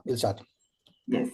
We'll start. Yes.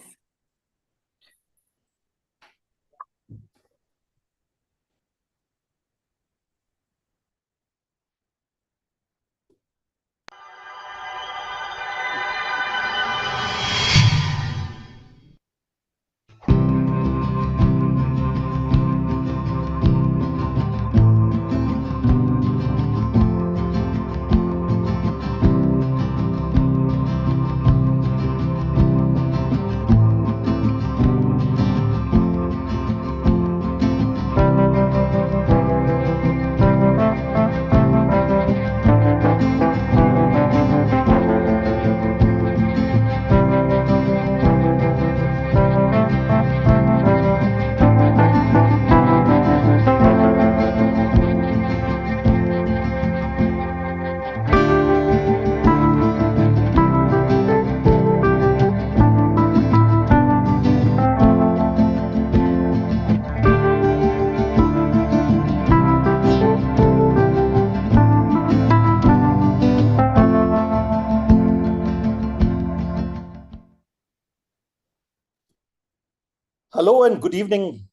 Hello and good evening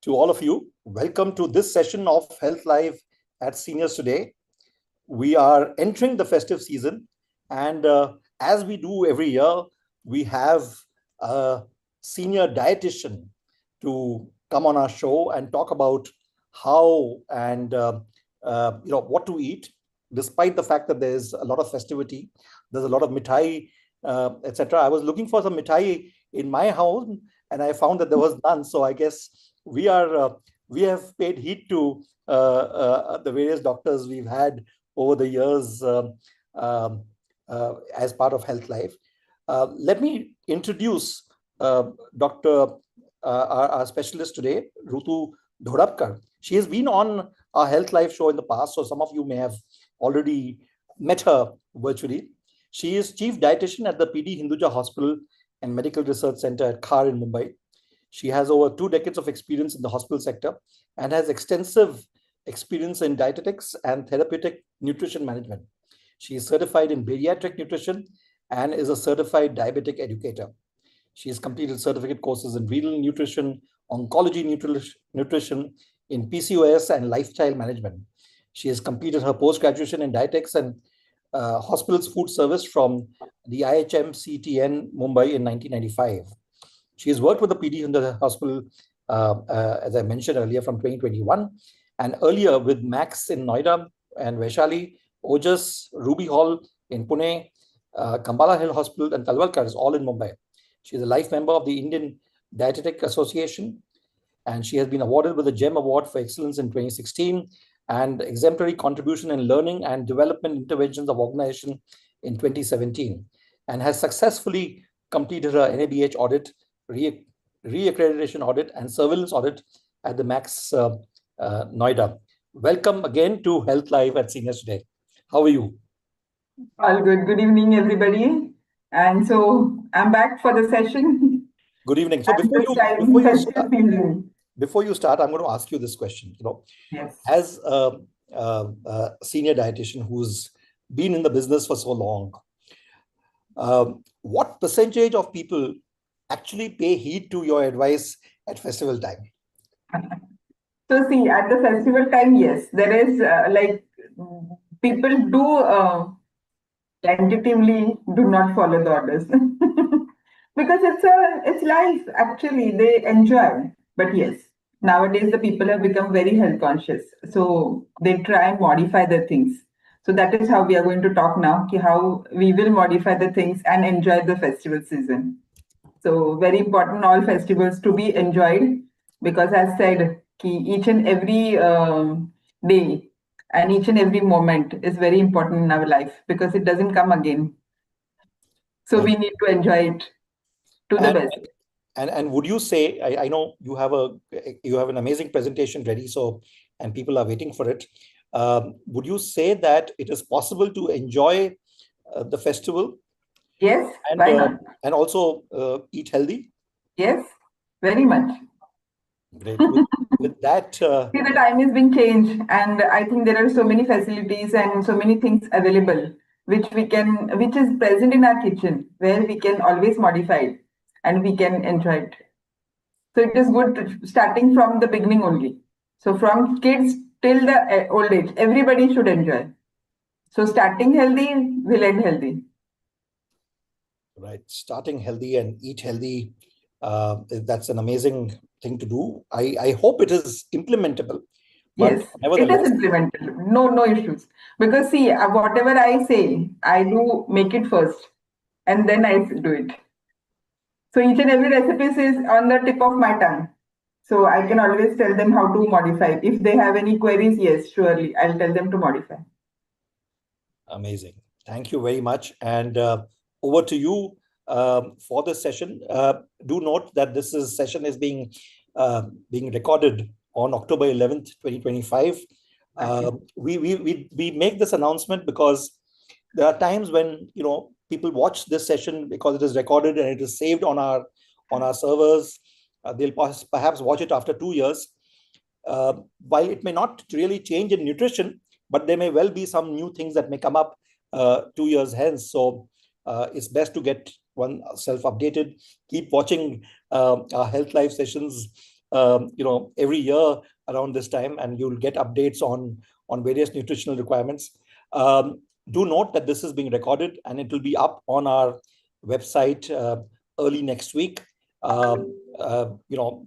to all of you. Welcome to this session of Health Live at Seniors Today. We are entering the festive season, and as we do every year, we have a senior dietitian to come on our show and talk about how and what to eat. Despite the fact that there's a lot of festivity, there's a lot of mithai, etc. I was looking for some mithai in my house, and I found that there was none. So I guess we have paid heed to the various doctors we've had over the years as part of Health Life. Let me introduce Dr. Our specialist today, Rutu Dhodapkar. She has been on our Health Life show in the past, so some of you may have already met her virtually. She is Chief Dietitian at the PD Hinduja Hospital and Medical Research Center at Khar in Mumbai. She has over 2 decades of experience in the hospital sector and has extensive experience in dietetics and therapeutic nutrition management. She is certified in bariatric nutrition and is a certified diabetic educator. She has completed certificate courses in renal nutrition, oncology nutrition, in PCOS and lifestyle management. She has completed her post-graduation in dietetics and hospital's food service from the IHM CTN Mumbai in 1995. She has worked with the PD in the hospital, as I mentioned earlier, from 2021, and earlier with Max in Noida and Vaishali, Ojas, Ruby Hall in Pune, Kambala Hill Hospital, and Talwalkar is all in Mumbai. She is a life member of the Indian Dietetic Association, and she has been awarded with the GEM Award for Excellence in 2016 and Exemplary Contribution in Learning and Development Interventions of Organization in 2017, and has successfully completed her NABH audit, re-accreditation audit, and surveillance audit at the Max Noida. Welcome again to Health Live at Seniors Today. How are you? All good. Good evening, everybody. And so I'm back for the session. Good evening. So before you start, I'm going to ask you this question. Yes. As a senior dietitian who's been in the business for so long, what percentage of people actually pay heed to your advice at festival time? So see, at the festival time, yes, there is people do tentatively do not follow the orders because it's life. Actually, they enjoy. But yes, nowadays the people have become very health conscious, so they try and modify the things. So that is how we are going to talk now, how we will modify the things and enjoy the festival season. So very important, all festivals to be enjoyed, because as said, each and every day and each and every moment is very important in our life because it doesn't come again. So we need to enjoy it to the best. And would you say, I know you have an amazing presentation ready, and people are waiting for it. Would you say that it is possible to enjoy the festival? Yes, why not? And also eat healthy? Yes, very much. Great. With that, see, the time has been changed, and I think there are so many facilities and so many things available which is present in our kitchen, where we can always modify it and we can enjoy it. So it is good starting from the beginning only. So from kids till the old age, everybody should enjoy. So starting healthy will end healthy. Right. Starting healthy and eat healthy. That's an amazing thing to do. I hope it is implementable. But Yes, it is nevertheless, implementable. No issues. Because see, whatever I say, I do make it first, and then I do it. So each and every recipe is on the tip of my tongue. So I can always tell them how to modify. If they have any queries, yes, surely I'll tell them to modify. amazing. Thank you very much. And over to you for this session. Do note that this session is being recorded on October 11th, 2025. We make this announcement because there are times when people watch this session because it is recorded and it is saved on our servers. They'll perhaps watch it after 2 years. While it may not really change in nutrition, but there may well be some new things that may come up 2 years hence. So it's best to get oneself updated. Keep watching our health life sessions, every year around this time, and you'll get updates on various nutritional requirements. Do note that this is being recorded and it will be up on our website early next week.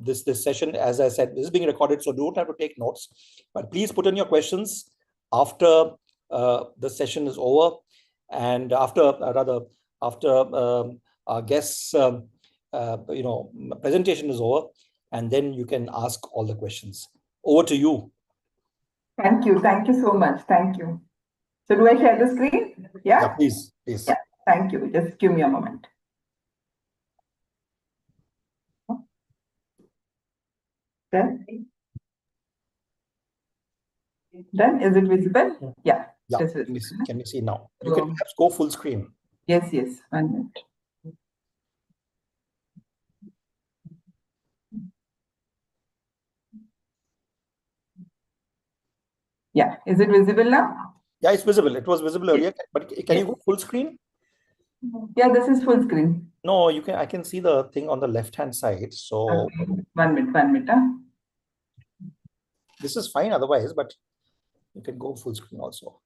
This session, as I said, is being recorded, so don't have to take notes. But please put in your questions after the session is over, and after our guests' presentation is over, and then you can ask all the questions. Over to you. Thank you so much. Thank you. So do I share the screen? Yeah, please. Yeah, thank you. Just give me a moment. Done? Done? Is it visible? Yeah. Yeah. Can we see now? You can perhaps go full screen. Yes. 1 minute. Yeah. Is it visible now? Yeah, it's visible. It was visible earlier, but can you go full screen? Yeah, this is full screen. No, you can. I can see the thing on the left-hand side. So okay. 1 minute. This is fine otherwise, but you can go full screen also.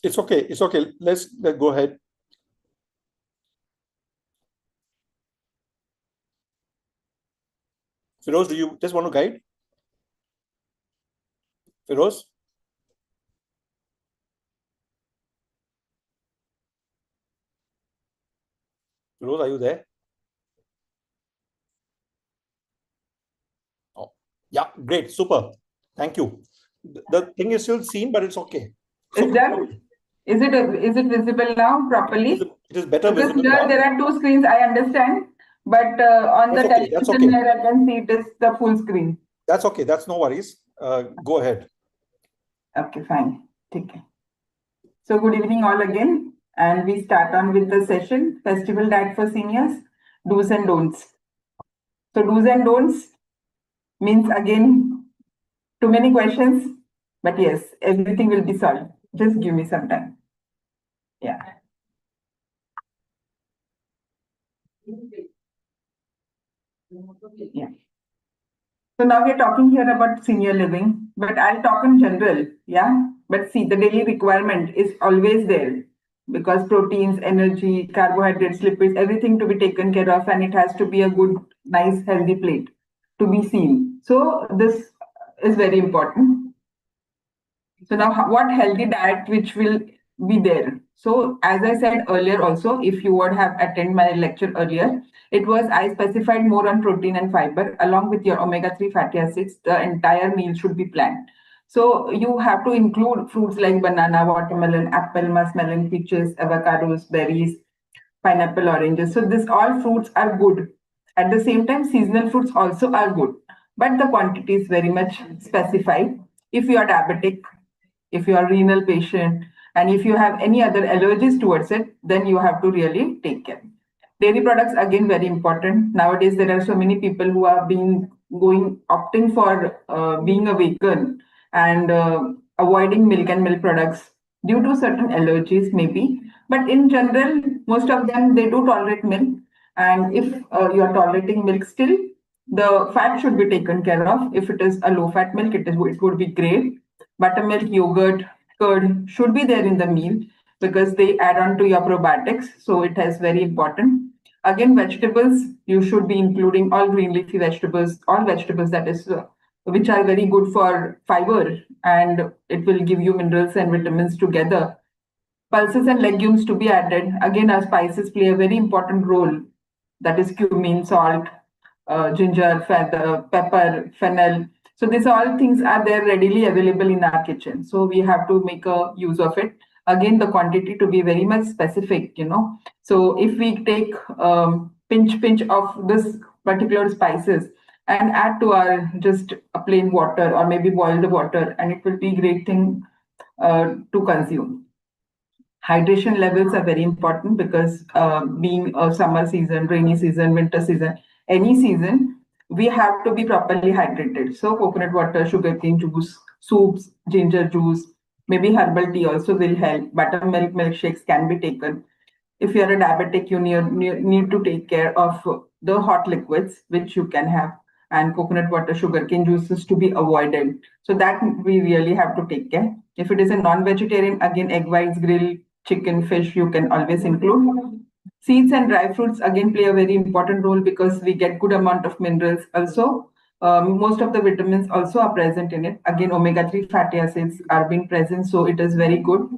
It's okay. Let's go ahead. Firoz, do you just want to guide? Firoz? Firoz, are you there? Oh, yeah, great, super. Thank you. The thing is still seen, but it's okay. It's done? Is it visible now properly? It is better because visible here now. There are two screens, I understand, but on the television here I can see it is the full screen. That's okay. That's no worries. Go ahead. Okay, fine. Take care. So good evening all again, and we start on with the session, Festival Diet for Seniors, Do's and Don'ts. So do's and don'ts means again too many questions, but yes, everything will be solved. Just give me some time. Yeah. Yeah. So now we're talking here about senior living, but I'll talk in general. Yeah. But see, the daily requirement is always there because proteins, energy, carbohydrates, lipids, everything to be taken care of, and it has to be a good, nice, healthy plate to be seen. So this is very important. So now what healthy diet which will be there? So as I said earlier also, if you would have attended my lecture earlier, it was I specified more on protein and fiber along with your omega-3 fatty acids. The entire meal should be planned. So you have to include fruits like banana, watermelon, apple, muskmelon, peaches, avocados, berries, pineapple, oranges. So this all fruits are good. At the same time, seasonal fruits also are good, but the quantity is very much specified. If you are diabetic, if you are renal patient, and if you have any other allergies towards it, then you have to really take care. Dairy products again very important. Nowadays there are so many people who are being going opting for being a vegan and avoiding milk and milk products due to certain allergies maybe. But in general, most of them they do tolerate milk, and if you are tolerating milk still, the fat should be taken care of. If it is a low fat milk, it would be great. Buttermilk, yogurt, curd should be there in the meal because they add on to your probiotics. So it is very important. Again, vegetables, you should be including all green leafy vegetables, all vegetables that is which are very good for fiber, and it will give you minerals and vitamins together. Pulses and legumes to be added. Again, our spices play a very important role. That is cumin, salt, ginger, feather, pepper, fennel. So these all things are there readily available in our kitchen. So we have to make a use of it. Again, the quantity to be very much specific. So if we take pinch of this particular spices and add to our just a plain water or maybe boil the water, and it will be great thing to consume. Hydration levels are very important because being a summer season, rainy season, winter season, any season, we have to be properly hydrated. So coconut water, sugarcane juice, soups, ginger juice, maybe herbal tea also will help. Buttermilk milkshakes can be taken. If you're a diabetic, you need to take care of the hot liquids, which you can have, and coconut water, sugarcane juices to be avoided. So that we really have to take care. If it is a non-vegetarian, again, egg whites, grilled chicken, fish, you can always include. Seeds and dry fruits again play a very important role because we get good amount of minerals. Also, most of the vitamins also are present in it. Again, omega-3 fatty acids are being present, so it is very good.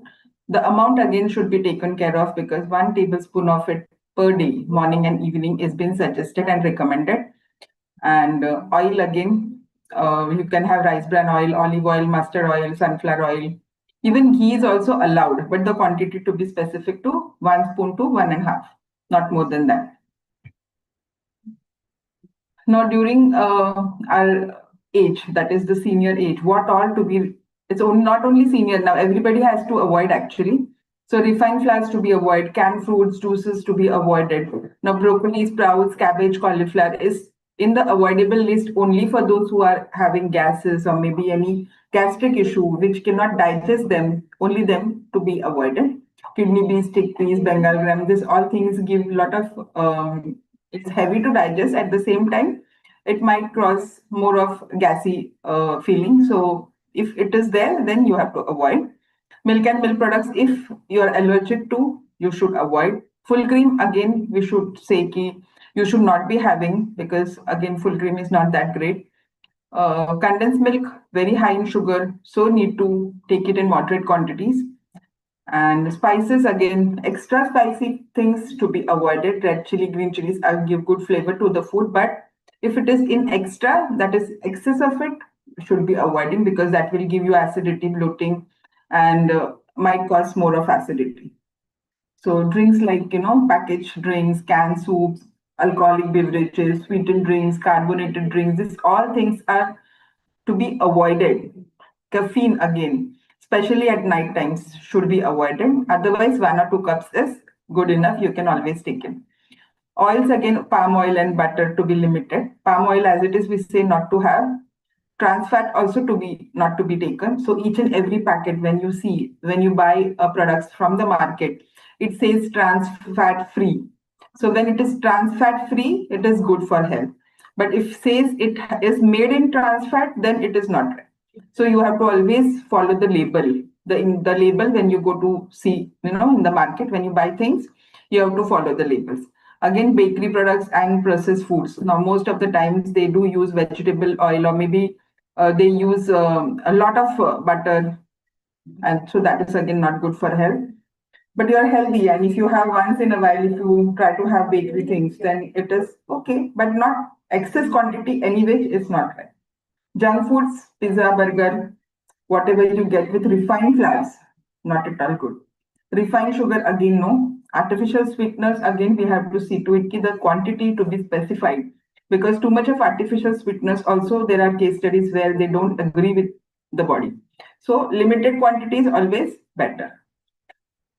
The amount again should be taken care of because 1 tablespoon of it per day, morning and evening, is being suggested and recommended. And oil again, you can have rice bran oil, olive oil, mustard oil, sunflower oil. Even ghee is also allowed, but the quantity to be specific to 1 spoon to 1.5, not more than that. Now, during our age, that is the senior age, what all to be, it's only, not only senior now, everybody has to avoid actually. So refined flours to be avoided, canned fruits, juices to be avoided. Now, broccoli, sprouts, cabbage, cauliflower is in the avoidable list only for those who are having gases or maybe any gastric issue which cannot digest them, only them to be avoided. Kidney beans, chickpeas, Bengal gram, this all things give a lot of it's heavy to digest. At the same time, it might cause more of gassy feeling. So if it is there, then you have to avoid. Milk and milk products, if you are allergic to, you should avoid. Full cream, again, we should say ki you should not be having because again, full cream is not that great. Condensed milk, very high in sugar, so need to take it in moderate quantities. And spices, again, extra spicy things to be avoided. Red chili, green chilies are give good flavor to the food, but if it is in extra, that is excess of it, should be avoiding because that will give you acidity, bloating, and might cause more of acidity. So drinks like packaged drinks, canned soups, alcoholic beverages, sweetened drinks, carbonated drinks, these all things are to be avoided. Caffeine again, especially at night times, should be avoided. Otherwise, 1 or 2 cups is good enough. You can always take it. Oils again, palm oil and butter to be limited. Palm oil as it is, we say not to have. Trans fat also to be not to be taken. So each and every packet, when you buy products from the market, it says trans fat free. So when it is trans fat free, it is good for health. But if says it is made in trans fat, then it is not right. So you have to always follow the label. The label when you go to see, in the market, when you buy things, you have to follow the labels. Again, bakery products and processed foods. Now, most of the times they do use vegetable oil or maybe they use a lot of butter, and so that is again not good for health. But you are healthy, and if you have once in a while, if you try to have bakery things, then it is okay, but not excess quantity anyway is not right. Junk foods, pizza, burger, whatever you get with refined flours, not at all good. Refined sugar, again, no. Artificial sweeteners, again, we have to see to it the quantity to be specified, because too much of artificial sweeteners, also there are case studies where they don't agree with the body. So limited quantity is always better.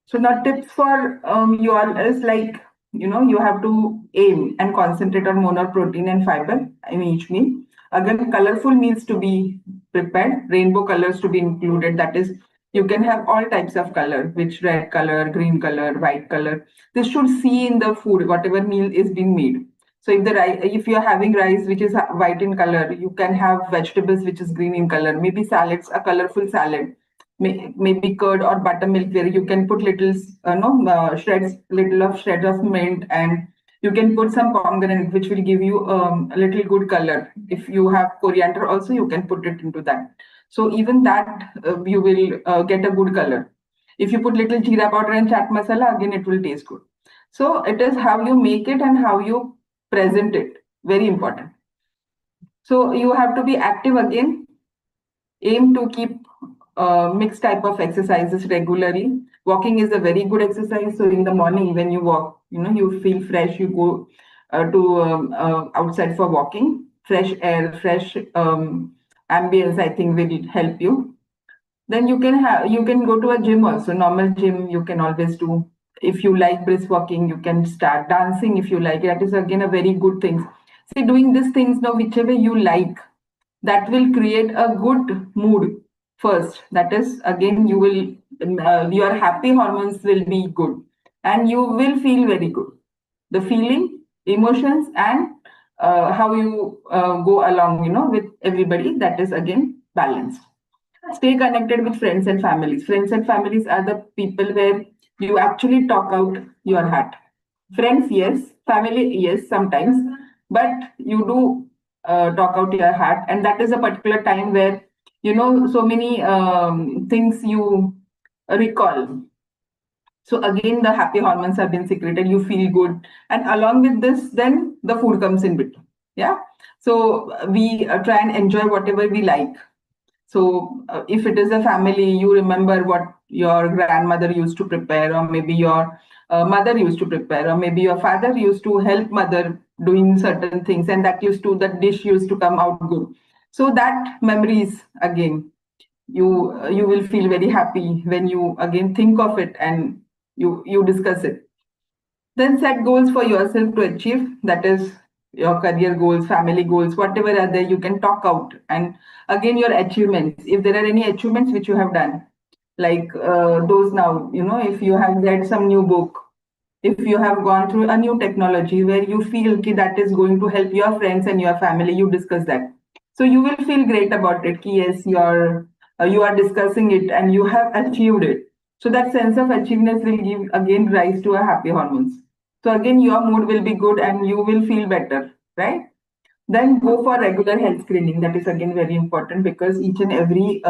So now tips for you all is like, you have to aim and concentrate on more protein and fiber in each meal. Again, colorful meals to be prepared, rainbow colors to be included. That is, you can have all types of color, which red color, green color, white color. This should see in the food, whatever meal is being made. So if you're having rice which is white in color, you can have vegetables which is green in color. Maybe salads, a colorful salad, maybe curd or buttermilk, where you can put little shreds of mint, and you can put some pomegranate which will give you a little good color. If you have coriander also, you can put it into that. So even that you will get a good color. If you put little jeera powder and chat masala, again it will taste good. So it is how you make it and how you present it, very important. So you have to be active again. Aim to keep mixed type of exercises regularly. Walking is a very good exercise. So in the morning when you walk, you feel fresh. You go to outside for walking. Fresh air, fresh ambience, I think will help you. Then you can go to a gym also. Normal gym you can always do. If you like brisk walking, you can start dancing if you like. That is again a very good thing. See, doing these things now, whichever you like, that will create a good mood first. That is, again, you will your happy hormones will be good, and you will feel very good. The feeling, emotions, and how you go along, with everybody, that is again balanced. Stay connected with friends and families. Friends and families are the people where you actually talk out your heart. Friends, yes. Family, yes, sometimes. But you do talk out your heart. And that is a particular time where, so many things you recall. So again, the happy hormones have been secreted. You feel good. And along with this, then the food comes in between. Yeah. So we try and enjoy whatever we like. So if it is a family, you remember what your grandmother used to prepare, or maybe your mother used to prepare, or maybe your father used to help mother doing certain things, and that dish used to come out good. So that memories again, you will feel very happy when you again think of it and you discuss it. Then set goals for yourself to achieve. That is your career goals, family goals, whatever are there, you can talk out. And again, your achievements. If there are any achievements which you have done, like those now, if you have read some new book, if you have gone through a new technology where you feel that is going to help your friends and your family, you discuss that. So you will feel great about it. Yes, you are discussing it and you have achieved it. So that sense of achievement will give again rise to a happy hormones. So again, your mood will be good and you will feel better, right? Then go for regular health screening. That is again very important, because each and every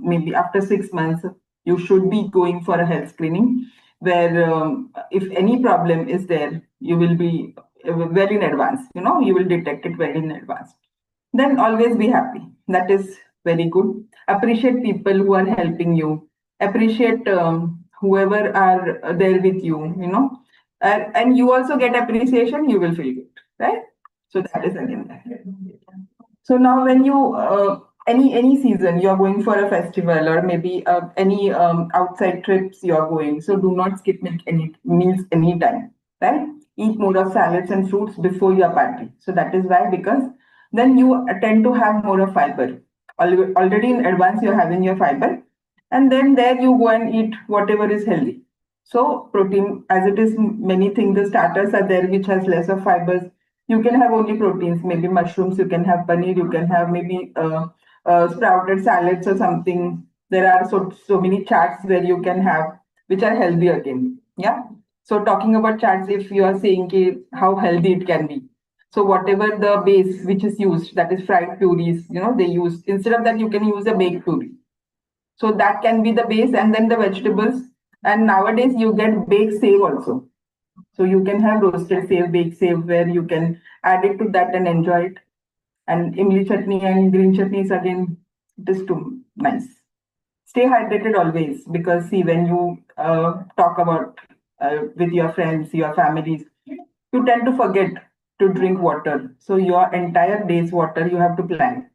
maybe after 6 months, you should be going for a health screening, where if any problem is there, you will be well in advance. You will detect it well in advance. Then always be happy. That is very good. Appreciate people who are helping you. Appreciate whoever are there with you. And you also get appreciation. You will feel good, right? So that is again that. So now, when you any season you are going for a festival, or maybe any outside trips you are going, so do not skip any meals anytime, right? Eat more of salads and fruits before your party. So that is why, because then you tend to have more of fiber. Already in advance you're having your fiber, and then there you go and eat whatever is healthy. So protein, as it is many things, the starters are there which has less of fibers. You can have only proteins, maybe mushrooms, you can have paneer, you can have maybe sprouted salads or something. There are so many charts where you can have, which are healthy again. Yeah. So talking about charts, if you are saying how healthy it can be. So whatever the base which is used, that is fried puris, they use, instead of that, you can use a baked puri. So that can be the base, and then the vegetables. And nowadays you get baked save also. So you can have roasted save, baked save, where you can add it to that and enjoy it. And imli chutney and green chutney is again, it is too nice. Stay hydrated always, because see, when you talk about with your friends, your families, you tend to forget to drink water. So your entire day's water you have to plan.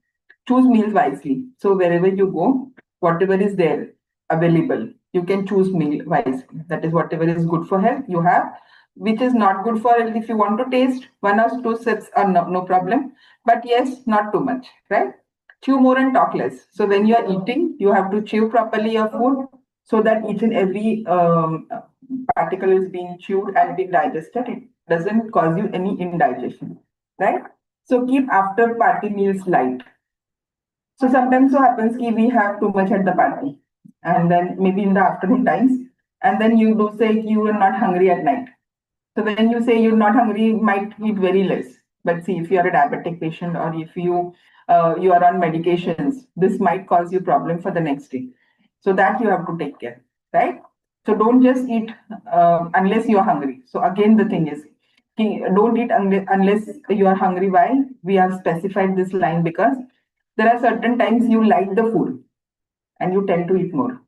Choose meals wisely. So wherever you go, whatever is there available, you can choose meal wisely. That is, whatever is good for health, you have. Which is not good for health, if you want to taste, 1 or 2 sips are no problem. But yes, not too much, right? Chew more and talk less. So when you are eating, you have to chew properly your food, so that each and every particle is being chewed and being digested. It doesn't cause you any indigestion, right? So keep after party meals light. So sometimes so happens ki we have too much at the party, and then maybe in the afternoon times, and then you do say you are not hungry at night. So when you say you're not hungry, you might eat very less. But see, if you are a diabetic patient, or if you are on medications, this might cause you problem for the next day. So that you have to take care, right? So don't just eat unless you are hungry. So again, the thing is, don't eat unless you are hungry. Why? We have specified this line because there are certain times you like the food and you tend to eat more,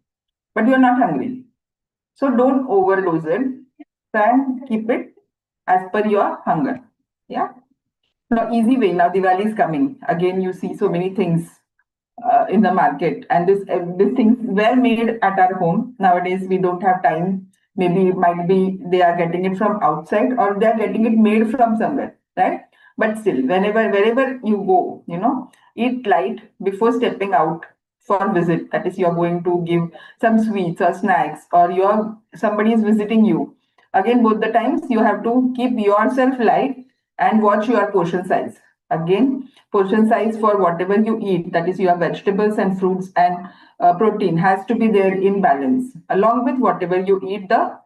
but you are not hungry. So don't overdose it. Try and keep it as per your hunger. Yeah. Now, easy way. Now, Diwali is coming. Again, you see so many things in the market, and these things were made at our home. Nowadays, we don't have time. Maybe it might be they are getting it from outside, or they are getting it made from somewhere, right? But still, wherever you go, eat light before stepping out for visit. That is, you are going to give some sweets or snacks, or somebody is visiting you. Again, both the times you have to keep yourself light and watch your portion size. Again, portion size for whatever you eat, that is your vegetables and fruits and protein, has to be there in balance, along with whatever you eat, the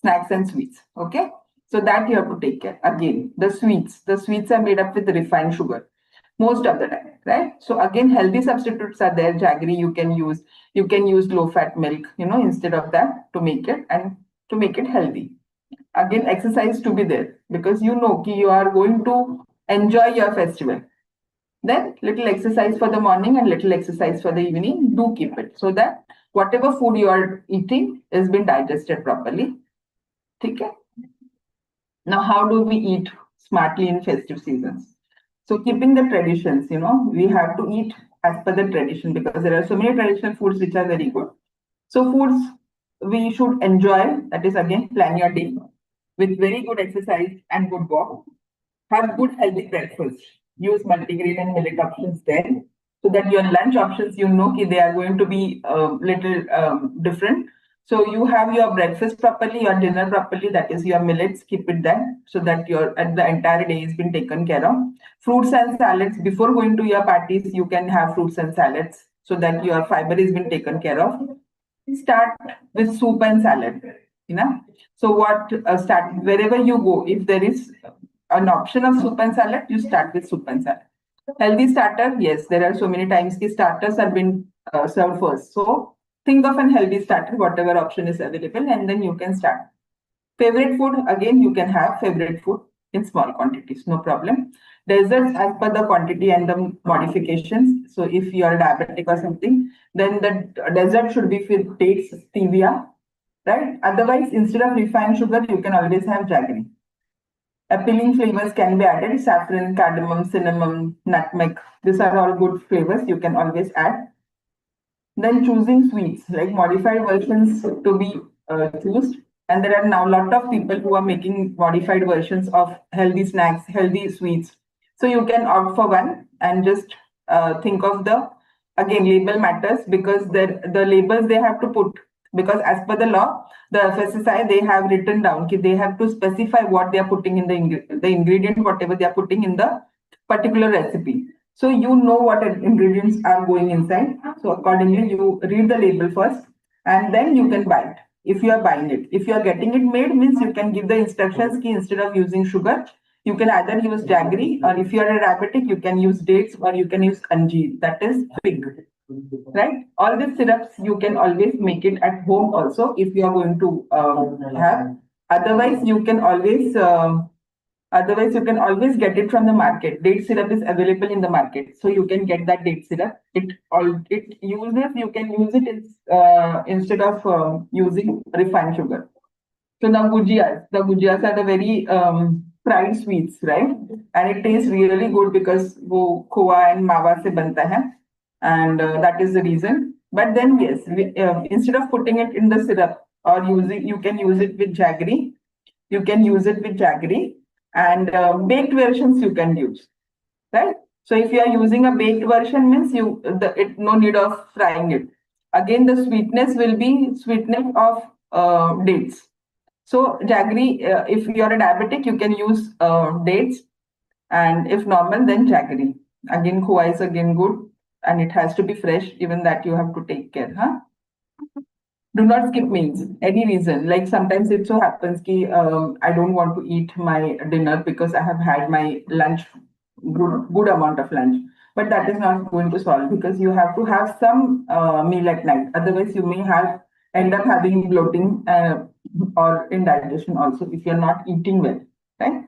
snacks and sweets. Okay, so that you have to take care. Again, the sweets are made up with refined sugar most of the time, right? So again, healthy substitutes are there. Jaggery you can use low fat milk, instead of that, to make it and to make it healthy. Again, exercise to be there, because you are going to enjoy your festival. Then little exercise for the morning and little exercise for the evening, do keep it, so that whatever food you are eating is been digested properly. Okay. Now, how do we eat smartly in festive seasons? So keeping the traditions, we have to eat as per the tradition, because there are so many traditional foods which are very good. So foods we should enjoy, that is, again, plan your day with very good exercise and good walk. Have good healthy breakfast. Use multigrain and millet options there, so that your lunch options, they are going to be little different. So you have your breakfast properly, your dinner properly, that is your millets, keep it there, so that your and the entire day has been taken care of. Fruits and salads, before going to your parties, you can have fruits and salads, so that your fiber has been taken care of. Start with soup and salad, you know. So what start wherever you go, if there is an option of soup and salad, you start with soup and salad. Healthy starter, yes, there are so many times the starters have been served first. So think of an healthy starter, whatever option is available, and then you can start. Favorite food, again, you can have favorite food in small quantities, no problem. Desserts, as per the quantity and the modifications. So if you are diabetic or something, then the dessert should be with dates, stevia, right? Otherwise, instead of refined sugar, you can always have jaggery. Appealing flavors can be added: saffron, cardamom, cinnamon, nutmeg. These are all good flavors you can always add. Then choosing sweets, like modified versions to be chosen. And there are now a lot of people who are making modified versions of healthy snacks, healthy sweets. So you can opt for one and just think of again, label matters, because the labels they have to put, because as per the law, the FSSI, they have written down, they have to specify what they are putting in the ingredient, whatever they are putting in the particular recipe. So you know what ingredients are going inside. So accordingly, you read the label first, and then you can buy it. If you are buying it, if you are getting it made, means you can give the instructions key, instead of using sugar, you can either use jaggery, or if you are a diabetic, you can use dates, or you can use anjeer, that is fig, right? All these syrups you can always make it at home also, if you are going to have. Otherwise, you can always Otherwise, you can always get it from the market. Date syrup is available in the market, so you can get that date syrup. You can use it instead of using refined sugar. So now the gujiyas are the very fried sweets, right? And it tastes really good because wo khoa and mawa se banta hai, and that is the reason. But then yes, instead of putting it in the syrup or you can use it with jaggery. You can use it with jaggery, and baked versions you can use, right? So if you are using a baked version, means no need of frying it. Again, the sweetness will be sweetness of dates. So jaggery, if you are a diabetic, you can use dates, and if normal, then jaggery. Again, khoa is again good, and it has to be fresh. Even that you have to take care, huh? Do not skip meals. Any reason. Like sometimes it so happens ki I don't want to eat my dinner because I have had my lunch, good amount of lunch. But that is not going to solve because you have to have some meal at night. Otherwise, you may have end up having bloating or indigestion also if you're not eating well, right?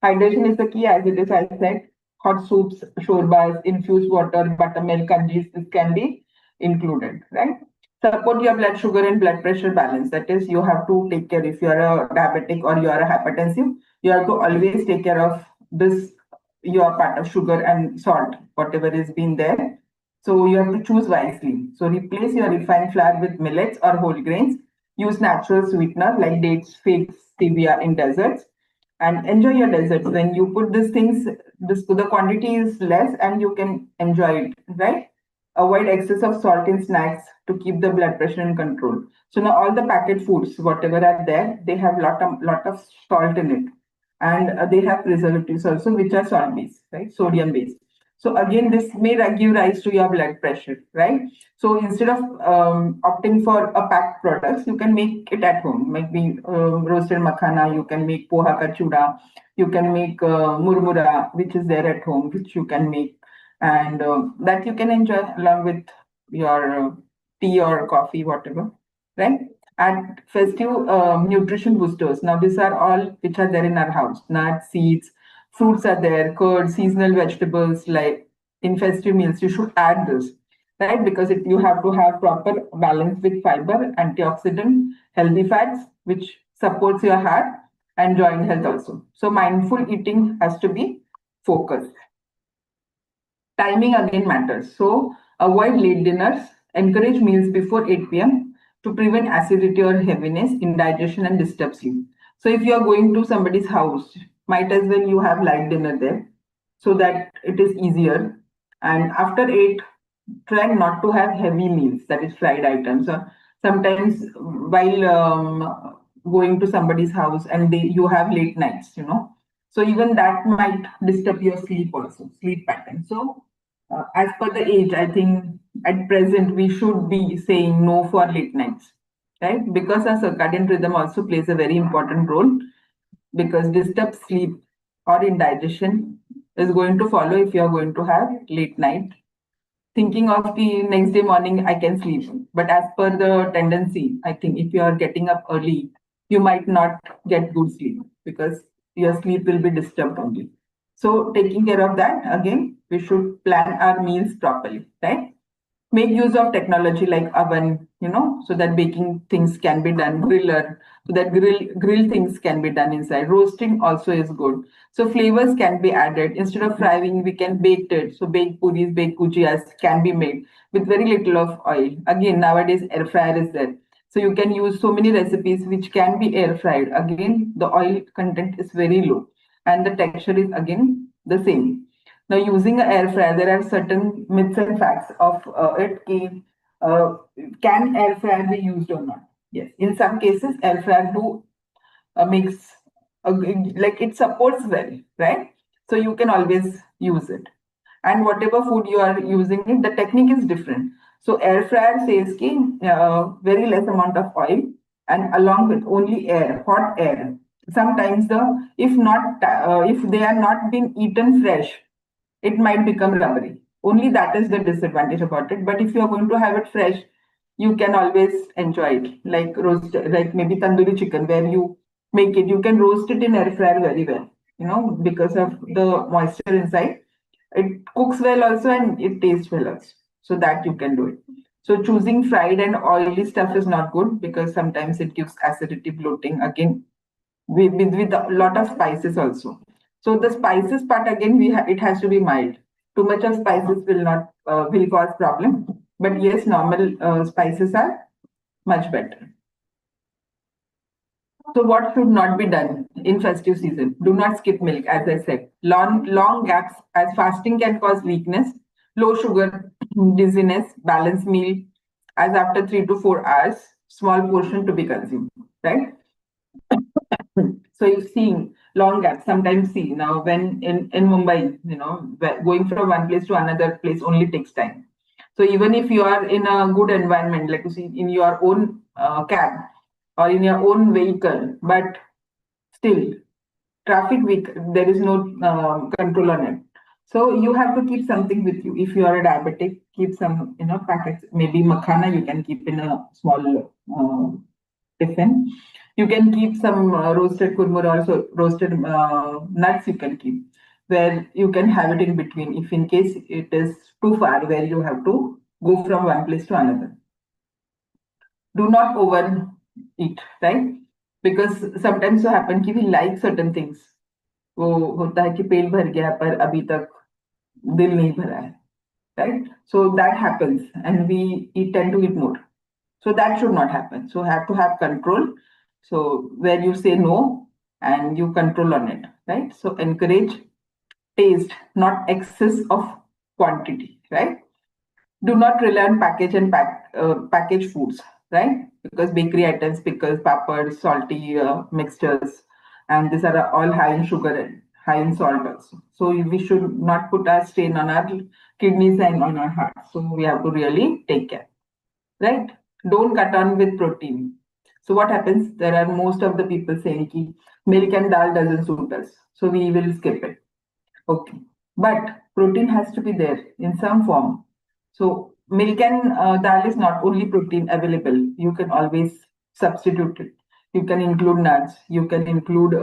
Hydration is the key, as it is, I said. Hot soups, shorbas, infused water, buttermilk, curries, this can be included, right? Support your blood sugar and blood pressure balance. That is, you have to take care if you are a diabetic or you are a hypertensive. You have to always take care of this, your part of sugar and salt, whatever is being there. So you have to choose wisely. So replace your refined flour with millets or whole grains. Use natural sweetener like dates, figs, stevia in desserts, and enjoy your desserts. When you put these things, this the quantity is less, and you can enjoy it, right? Avoid excess of salt in snacks to keep the blood pressure in control. So now all the packet foods, whatever are there, they have lot of salt in it, and they have preservatives also, which are salt based, right? Sodium based. So again, this may give rise to your blood pressure, right? So instead of opting for a packed products, you can make it at home. Maybe roasted makhana, you can make poha ka chuda, you can make murmura, which is there at home, which you can make, and that you can enjoy along with your tea or coffee, whatever, right? And festive nutrition boosters. Now, these are all which are there in our house. Nuts, seeds, fruits are there, curd, seasonal vegetables. Like in festive meals, you should add this, right? Because you have to have proper balance with fiber, antioxidant, healthy fats, which supports your heart and joint health also. So mindful eating has to be focused. Timing again matters. So avoid late dinners, encourage meals before 8 p.m. to prevent acidity or heaviness, indigestion, and disturb sleep. So if you are going to somebody's house, might as well you have light dinner there so that it is easier. And after 8, try not to have heavy meals, that is fried items. Or sometimes while going to somebody's house and you have late nights, so even that might disturb your sleep also, sleep pattern. So as per the age, I think at present we should be saying no for late nights, right? Because our circadian rhythm also plays a very important role, because disturbed sleep or indigestion is going to follow if you are going to have late night. Thinking of the next day morning, I can sleep. But as per the tendency, I think if you are getting up early, you might not get good sleep because your sleep will be disturbed only. So taking care of that, again, we should plan our meals properly, right? Make use of technology like oven, so that baking things can be done, griller, so that grill things can be done inside. Roasting also is good. So flavors can be added. Instead of frying, we can bake it. So baked puris, baked gujiyas can be made with very little of oil. Again, nowadays air fryer is there. So you can use so many recipes which can be air fried. Again, the oil content is very low and the texture is again the same. Now, using an air fryer, there are certain myths and facts of it. Uh, can air fryer be used or not? Yes, in some cases, air fryer do makes like it supports well, right? So you can always use it. And whatever food you are using it, the technique is different. So air fryer says ki very less amount of oil and along with only air, hot air. Sometimes if they are not being eaten fresh, it might become rubbery. Only that is the disadvantage about it. But if you are going to have it fresh, you can always enjoy it. Like maybe tandoori chicken, where you make it, you can roast it in air fryer very well. because of the moisture inside. It cooks well also and it tastes well also. So that you can do it. So choosing fried and oily stuff is not good because sometimes it gives acidity, bloating. Again, with a lot of spices also. So the spices part again, it has to be mild. Too much of spices will not will cause problem. But yes, normal spices are much better. So what should not be done in festive season? Do not skip milk, as I said. Long gaps, as fasting can cause weakness, low sugar, dizziness, balanced meal, as after 3 to 4 hours, small portion to be consumed, right? So you've seen long gaps. Sometimes see now when in Mumbai, going from one place to another place only takes time. So even if you are in a good environment, like you see in your own cab or in your own vehicle, but still traffic week there is no control on it. So you have to keep something with you. If you are a diabetic, keep some packets. Maybe makhana you can keep in a small tiffin. You can keep some roasted kurmur, also roasted nuts you can keep, where you can have it in between if in case it is too far where you have to go from one place to another. Do not overeat, right? Because sometimes so happen कि we like certain things. वो होता है कि पेट भर गया पर अभी तक दिल नहीं भरा है, right? So that happens and we tend to eat more. So that should not happen. So have to have control. So where you say no and you control on it, right? So encourage taste, not excess of quantity, right? Do not rely on packaged foods, right? Because bakery items, pickles, papads, salty mixtures, and these are all high in sugar and high in salt also. So we should not put a strain on our kidneys and on our heart. So we have to really take care, right? Don't cut on with protein. So what happens? There are most of the people saying ki milk and dal doesn't suit us, so we will skip it. Okay, but protein has to be there in some form. So milk and dal is not only protein available. You can always substitute it. You can include nuts. You can include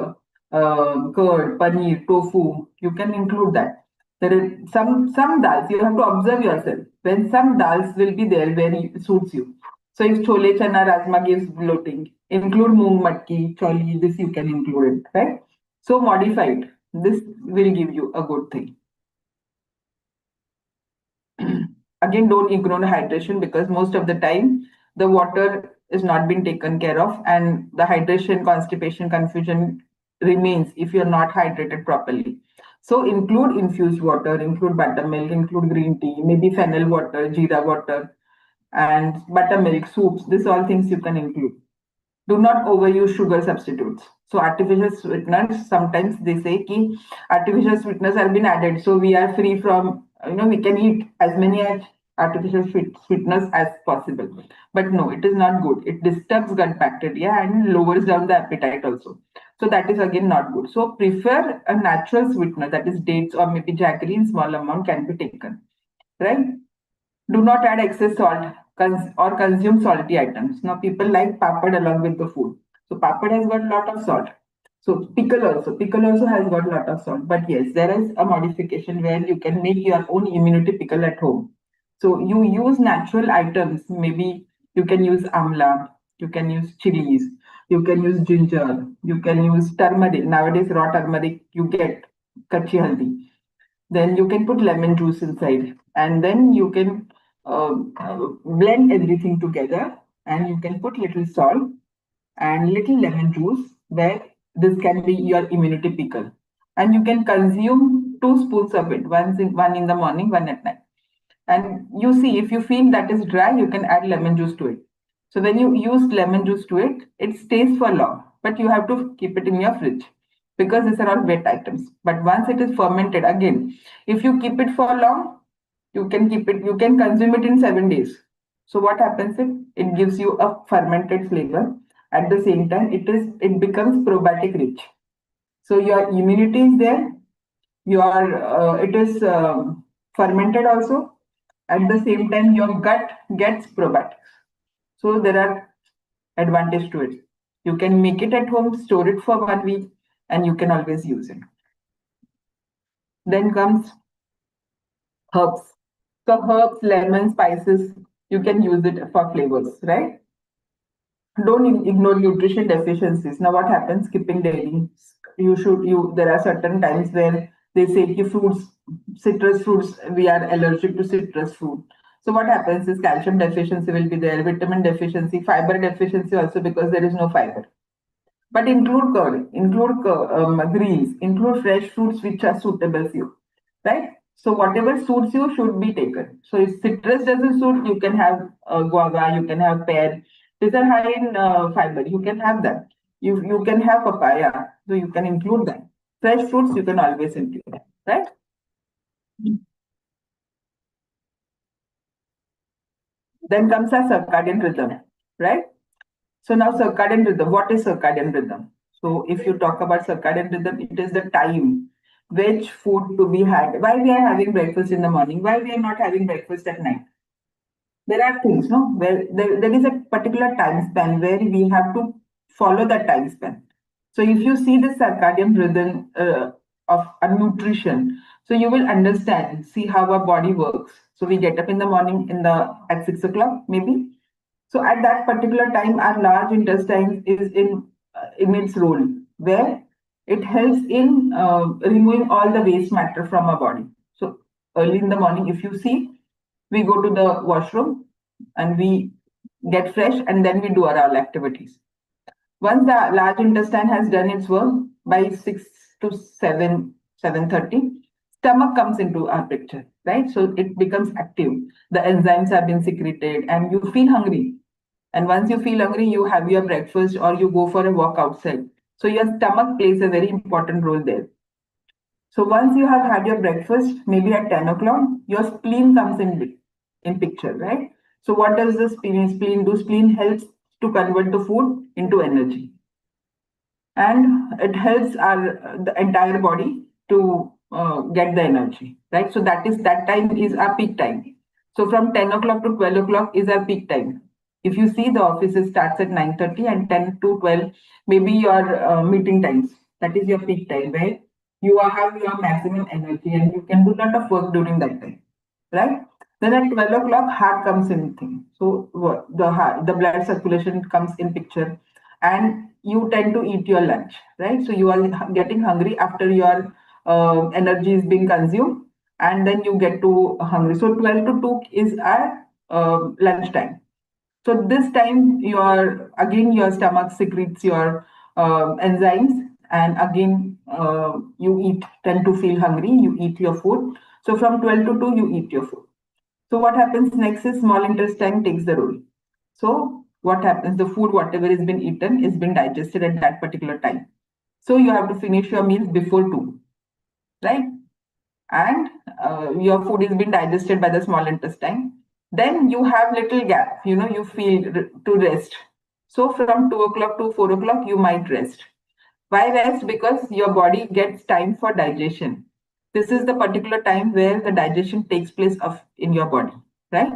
curd, paneer, tofu. You can include that. There are some dals. You have to observe yourself. When some dals will be there where it suits you. So if chole chana rajma gives bloating, include moong matki, choli. This you can include it, right? So modified. This will give you a good thing. Again, don't ignore hydration because most of the time the water is not being taken care of and the hydration, constipation, confusion remains if you're not hydrated properly. So include infused water, include buttermilk, include green tea, maybe fennel water, jeera water, and buttermilk, soups. These all things you can include. Do not overuse sugar substitutes. So artificial sweeteners, sometimes they say ki artificial sweeteners have been added. So we are free from, we can eat as many artificial sweeteners as possible. But no, it is not good. It disturbs gut bacteria and lowers down the appetite also. So that is again not good. So prefer a natural sweetener, that is dates or maybe jaggery in small amount can be taken, right? Do not add excess salt or consume salty items. Now people like papad along with the food. So papad has got a lot of salt. So pickle also has got a lot of salt. But yes, there is a modification where you can make your own immunity pickle at home. So you use natural items. Maybe you can use amla, you can use chilies, you can use ginger, you can use turmeric. Nowadays, raw turmeric you get kachi haldi. Then you can put lemon juice inside, and then you can blend everything together, and you can put little salt and little lemon juice, where this can be your immunity pickle, and you can consume 2 spoons of it, one in the morning, one at night. And you see, if you feel that is dry, you can add lemon juice to it. So when you use lemon juice to it, it stays for long, but you have to keep it in your fridge because these are all wet items. But once it is fermented, again, if you keep it for long, you can consume it in 7 days. So what happens if it gives you a fermented flavor? At the same time, it becomes probiotic rich. So your immunity is there. It is fermented also. At the same time, your gut gets probiotics. So there are advantage to it. You can make it at home, store it for 1 week, and you can always use it. Then comes herbs. So herbs, lemon, spices, you can use it for flavors, right? Don't ignore nutrition deficiencies. Now what happens? Skipping daily. You there are certain times where they say ki fruits, citrus fruits, we are allergic to citrus fruit. So what happens is calcium deficiency will be there, vitamin deficiency, fiber deficiency also, because there is no fiber. But include curd, include greens, include fresh fruits which are suitable for you, right? So whatever suits you should be taken. So if citrus doesn't suit, you can have guava, you can have pear. These are high in fiber. You can have that. You can have papaya, so you can include that. Fresh fruits you can always include, right? Then comes our circadian rhythm, right? So now circadian rhythm. What is circadian rhythm? So if you talk about circadian rhythm, it is the time which food to be had. Why we are having breakfast in the morning? Why we are not having breakfast at night? There are things, no, where there is a particular time span where we have to follow that time span. So if you see the circadian rhythm of a nutrition, so you will understand, see how our body works. So we get up in the morning at 6 o'clock maybe. So at that particular time, our large intestine is in its role, where it helps in removing all the waste matter from our body. So early in the morning, if you see, we go to the washroom and we get fresh, and then we do our activities. Once the large intestine has done its work, by 6 to 7, 7:30, stomach comes into our picture, right? So it becomes active. The enzymes have been secreted and you feel hungry. And once you feel hungry, you have your breakfast or you go for a walk outside. So your stomach plays a very important role there. So once you have had your breakfast, maybe at 10 o'clock, your spleen comes in picture, right? So what does the spleen do? Spleen helps to convert the food into energy, and it helps the entire body to get the energy, right? So that time is our peak time. So from 10 o'clock to 12 o'clock is our peak time. If you see, the offices starts at 9:30, and 10 to 12 maybe your meeting times. That is your peak time where you have your maximum energy and you can do a lot of work during that time, right? Then at 12 o'clock, heart comes in thing. So the blood circulation comes in picture, and you tend to eat your lunch, right? So you are getting hungry after your energy is being consumed, and then you get to hungry. So 12 to 2 is our lunch time. So this time your stomach secretes your enzymes, and again you tend to feel hungry, you eat your food. So from 12 to 2 you eat your food. So what happens next is small intestine takes the role. So what happens? The food, whatever has been eaten, is been digested at that particular time. So you have to finish your meals before 2, right? And your food is being digested by the small intestine. Then you have little gap, you feel to rest. So from 2 o'clock to 4 o'clock, you might rest. Why rest? Because your body gets time for digestion. This is the particular time where the digestion takes place in your body, right?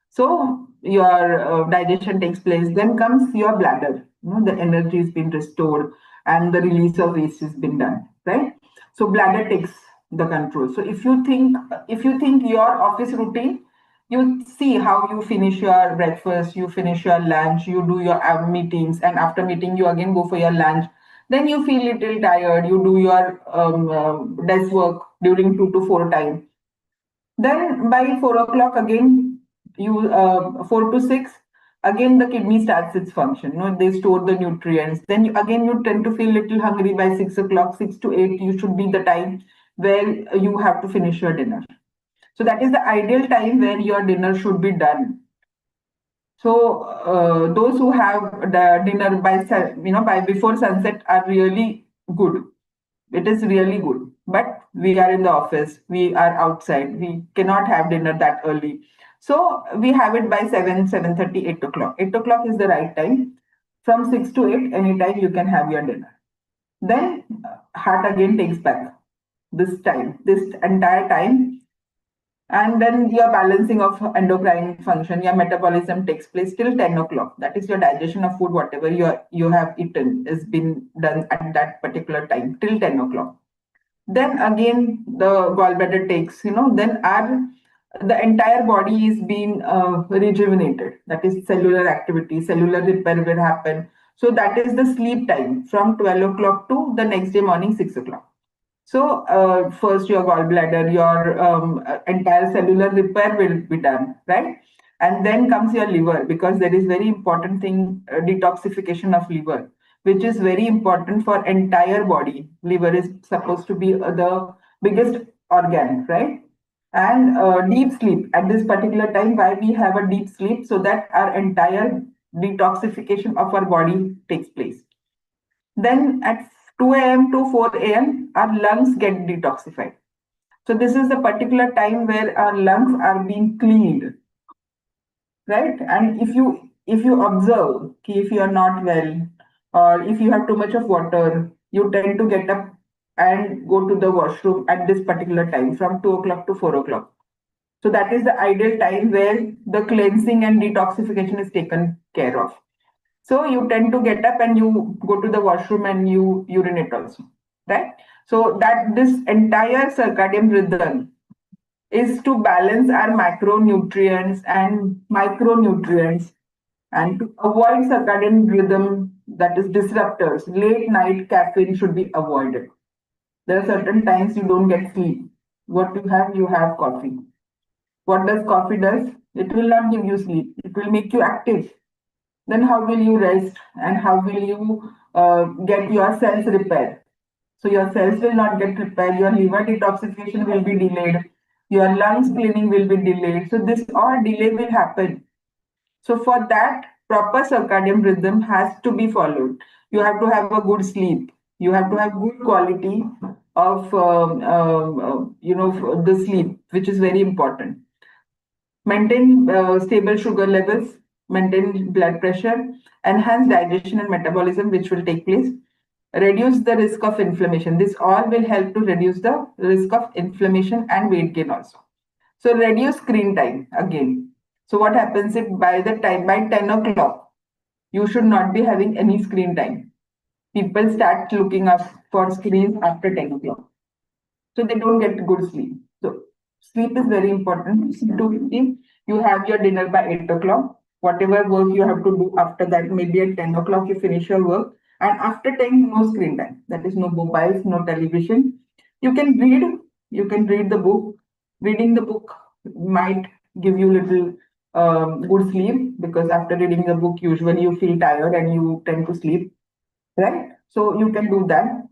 So your digestion takes place. Then comes your bladder. The energy has been restored and the release of waste has been done, right? So bladder takes the control. So if you think your office routine, you see how you finish your breakfast, you finish your lunch, you do your meetings, and after meeting you again go for your lunch. Then you feel little tired. You do your desk work during 2 to 4 time. Then by 4 o'clock again, 4 to 6, again the kidney starts its function. They store the nutrients. Then you tend to feel little hungry by 6 o'clock, 6 to 8. You should be the time where you have to finish your dinner. So that is the ideal time where your dinner should be done. So those who have the dinner by before sunset are really good. It is really good. But we are in the office, we are outside, we cannot have dinner that early. So we have it by 7, 7:30, 8 o'clock. 8 o'clock is the right time. From 6 to 8, anytime you can have your dinner. Then heart again takes back this entire time, and then your balancing of endocrine function, your metabolism takes place till 10 o'clock. That is your digestion of food, whatever you have eaten is been done at that particular time till 10 o'clock. Then again the gallbladder takes, then our the entire body is being rejuvenated. That is cellular activity, cellular repair will happen. So that is the sleep time from 12 o'clock to the next day morning 6 o'clock. So first your gallbladder, your entire cellular repair will be done, right? And then comes your liver, because there is very important thing, detoxification of liver, which is very important for entire body. Liver is supposed to be the biggest organ, right? And deep sleep at this particular time. Why we have a deep sleep? So that our entire detoxification of our body takes place. Then at 2 a.m. to 4 a.m., our lungs get detoxified. So this is the particular time where our lungs are being cleaned, right? And if you observe, if you are not well, or if you have too much of water, you tend to get up and go to the washroom at this particular time from 2 o'clock to 4 o'clock. So that is the ideal time where the cleansing and detoxification is taken care of. So you tend to get up and you go to the washroom and you urinate also, right? So that this entire circadian rhythm is to balance our macronutrients and micronutrients, and to avoid circadian rhythm, that is disruptors. Late night caffeine should be avoided. There are certain times you don't get sleep. What you have coffee. What does coffee does? It will not give you sleep. It will make you active. Then how will you rest, and how will you get your cells repaired? So your cells will not get repaired, your liver detoxification will be delayed, your lungs cleaning will be delayed. So this all delay will happen. So for that, proper circadian rhythm has to be followed. You have to have a good sleep. You have to have good quality of the sleep, which is very important. Maintain stable sugar levels, maintain blood pressure, enhance digestion and metabolism, which will take place. Reduce the risk of inflammation. This all will help to reduce the risk of inflammation and weight gain also. So reduce screen time again. So what happens if by 10 o'clock, you should not be having any screen time. People start looking up for screens after 10 o'clock. So they don't get good sleep. So sleep is very important. 2:15, you have your dinner by 8 o'clock. Whatever work you have to do after that, maybe at 10 o'clock you finish your work. And after 10, no screen time. That is no mobiles, no television. You can read. You can read the book. Reading the book might give you little good sleep, because after reading the book, usually you feel tired and you tend to sleep, right? So you can do that.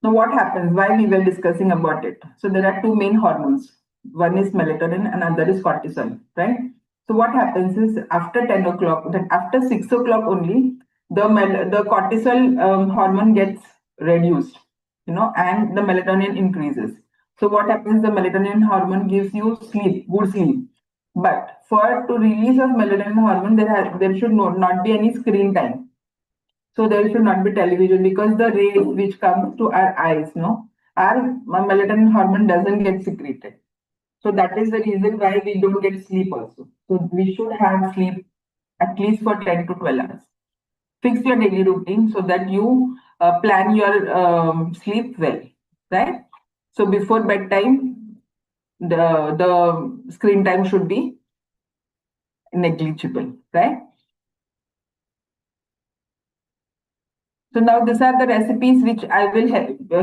Now, what happens? Why we were discussing about it? So there are two main hormones. One is melatonin, and another is cortisol, right? So what happens is after 10 o'clock, then after 6 o'clock only, the cortisol hormone gets reduced, and the melatonin increases. So what happens? The melatonin hormone gives you sleep, good sleep. But for to release of melatonin hormone, there should not be any screen time. So there should not be television, because the rays which comes to our eyes, our melatonin hormone doesn't get secreted. So that is the reason why we don't get sleep also. So we should have sleep at least for 10 to 12 hours. Fix your daily routine so that you plan your sleep well, right? So before bedtime, the screen time should be negligible, right? So now these are the recipes which I will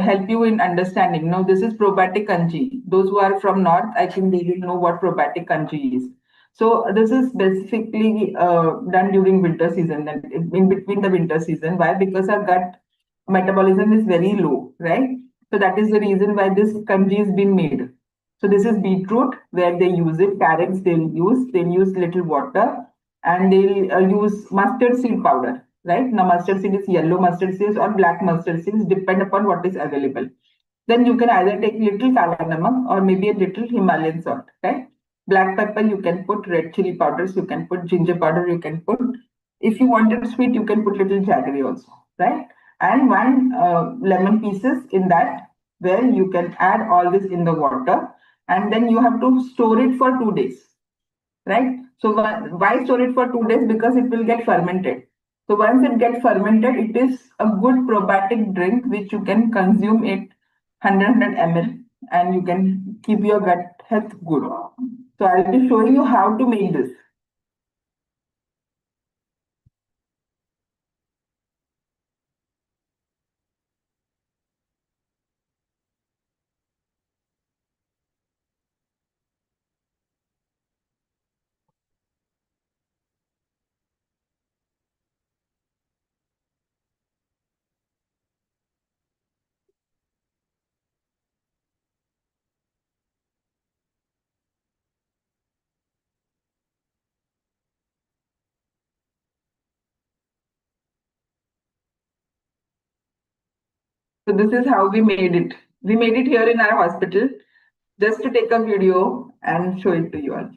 help you in understanding. Now this is probiotic kanji. Those who are from north, I think they will know what probiotic kanji is. So this is specifically done during winter season, and in between the winter season. Why? Because our gut metabolism is very low, right? So that is the reason why this kanji is being made. So this is beetroot where they use it. Carrots they'll use little water, and they'll use mustard seed powder, right? Now mustard seed is yellow mustard seeds or black mustard seeds, depend upon what is available. Then you can either take little kala namak or maybe a little Himalayan salt, right? Black pepper you can put, red chili powders you can put, ginger powder you can put. If you want it sweet, you can put little jaggery also, right? And one lemon pieces in that, where you can add all this in the water, and then you have to store it for 2 days, right? So why store it for 2 days? Because it will get fermented. So once it gets fermented, it is a good probiotic drink which you can consume it 100 ml and you can keep your gut health good. So I'll be showing you how to make this. So this is how we made it. We made it here in our hospital just to take a video and show it to you all.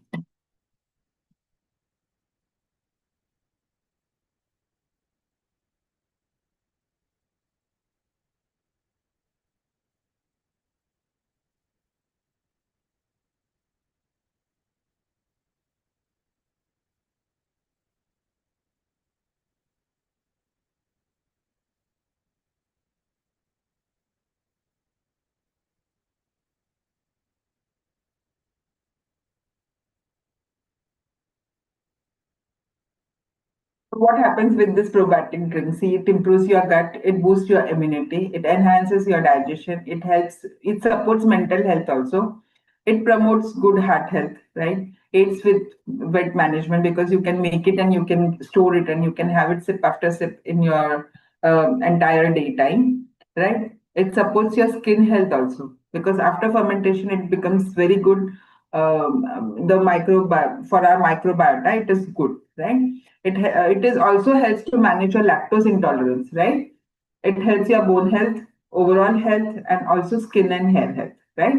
What happens with this probiotic drink? See, it improves your gut, it boosts your immunity, it enhances your digestion, it helps, it supports mental health also. It promotes good heart health, right? Aids with weight management because you can make it and you can store it and you can have it sip after sip in your entire daytime, right? It supports your skin health also because after fermentation it becomes very good. The microbiome for our microbiota, it is good, right? It is also helps to manage your lactose intolerance, right? It helps your bone health, overall health, and also skin and hair health, right?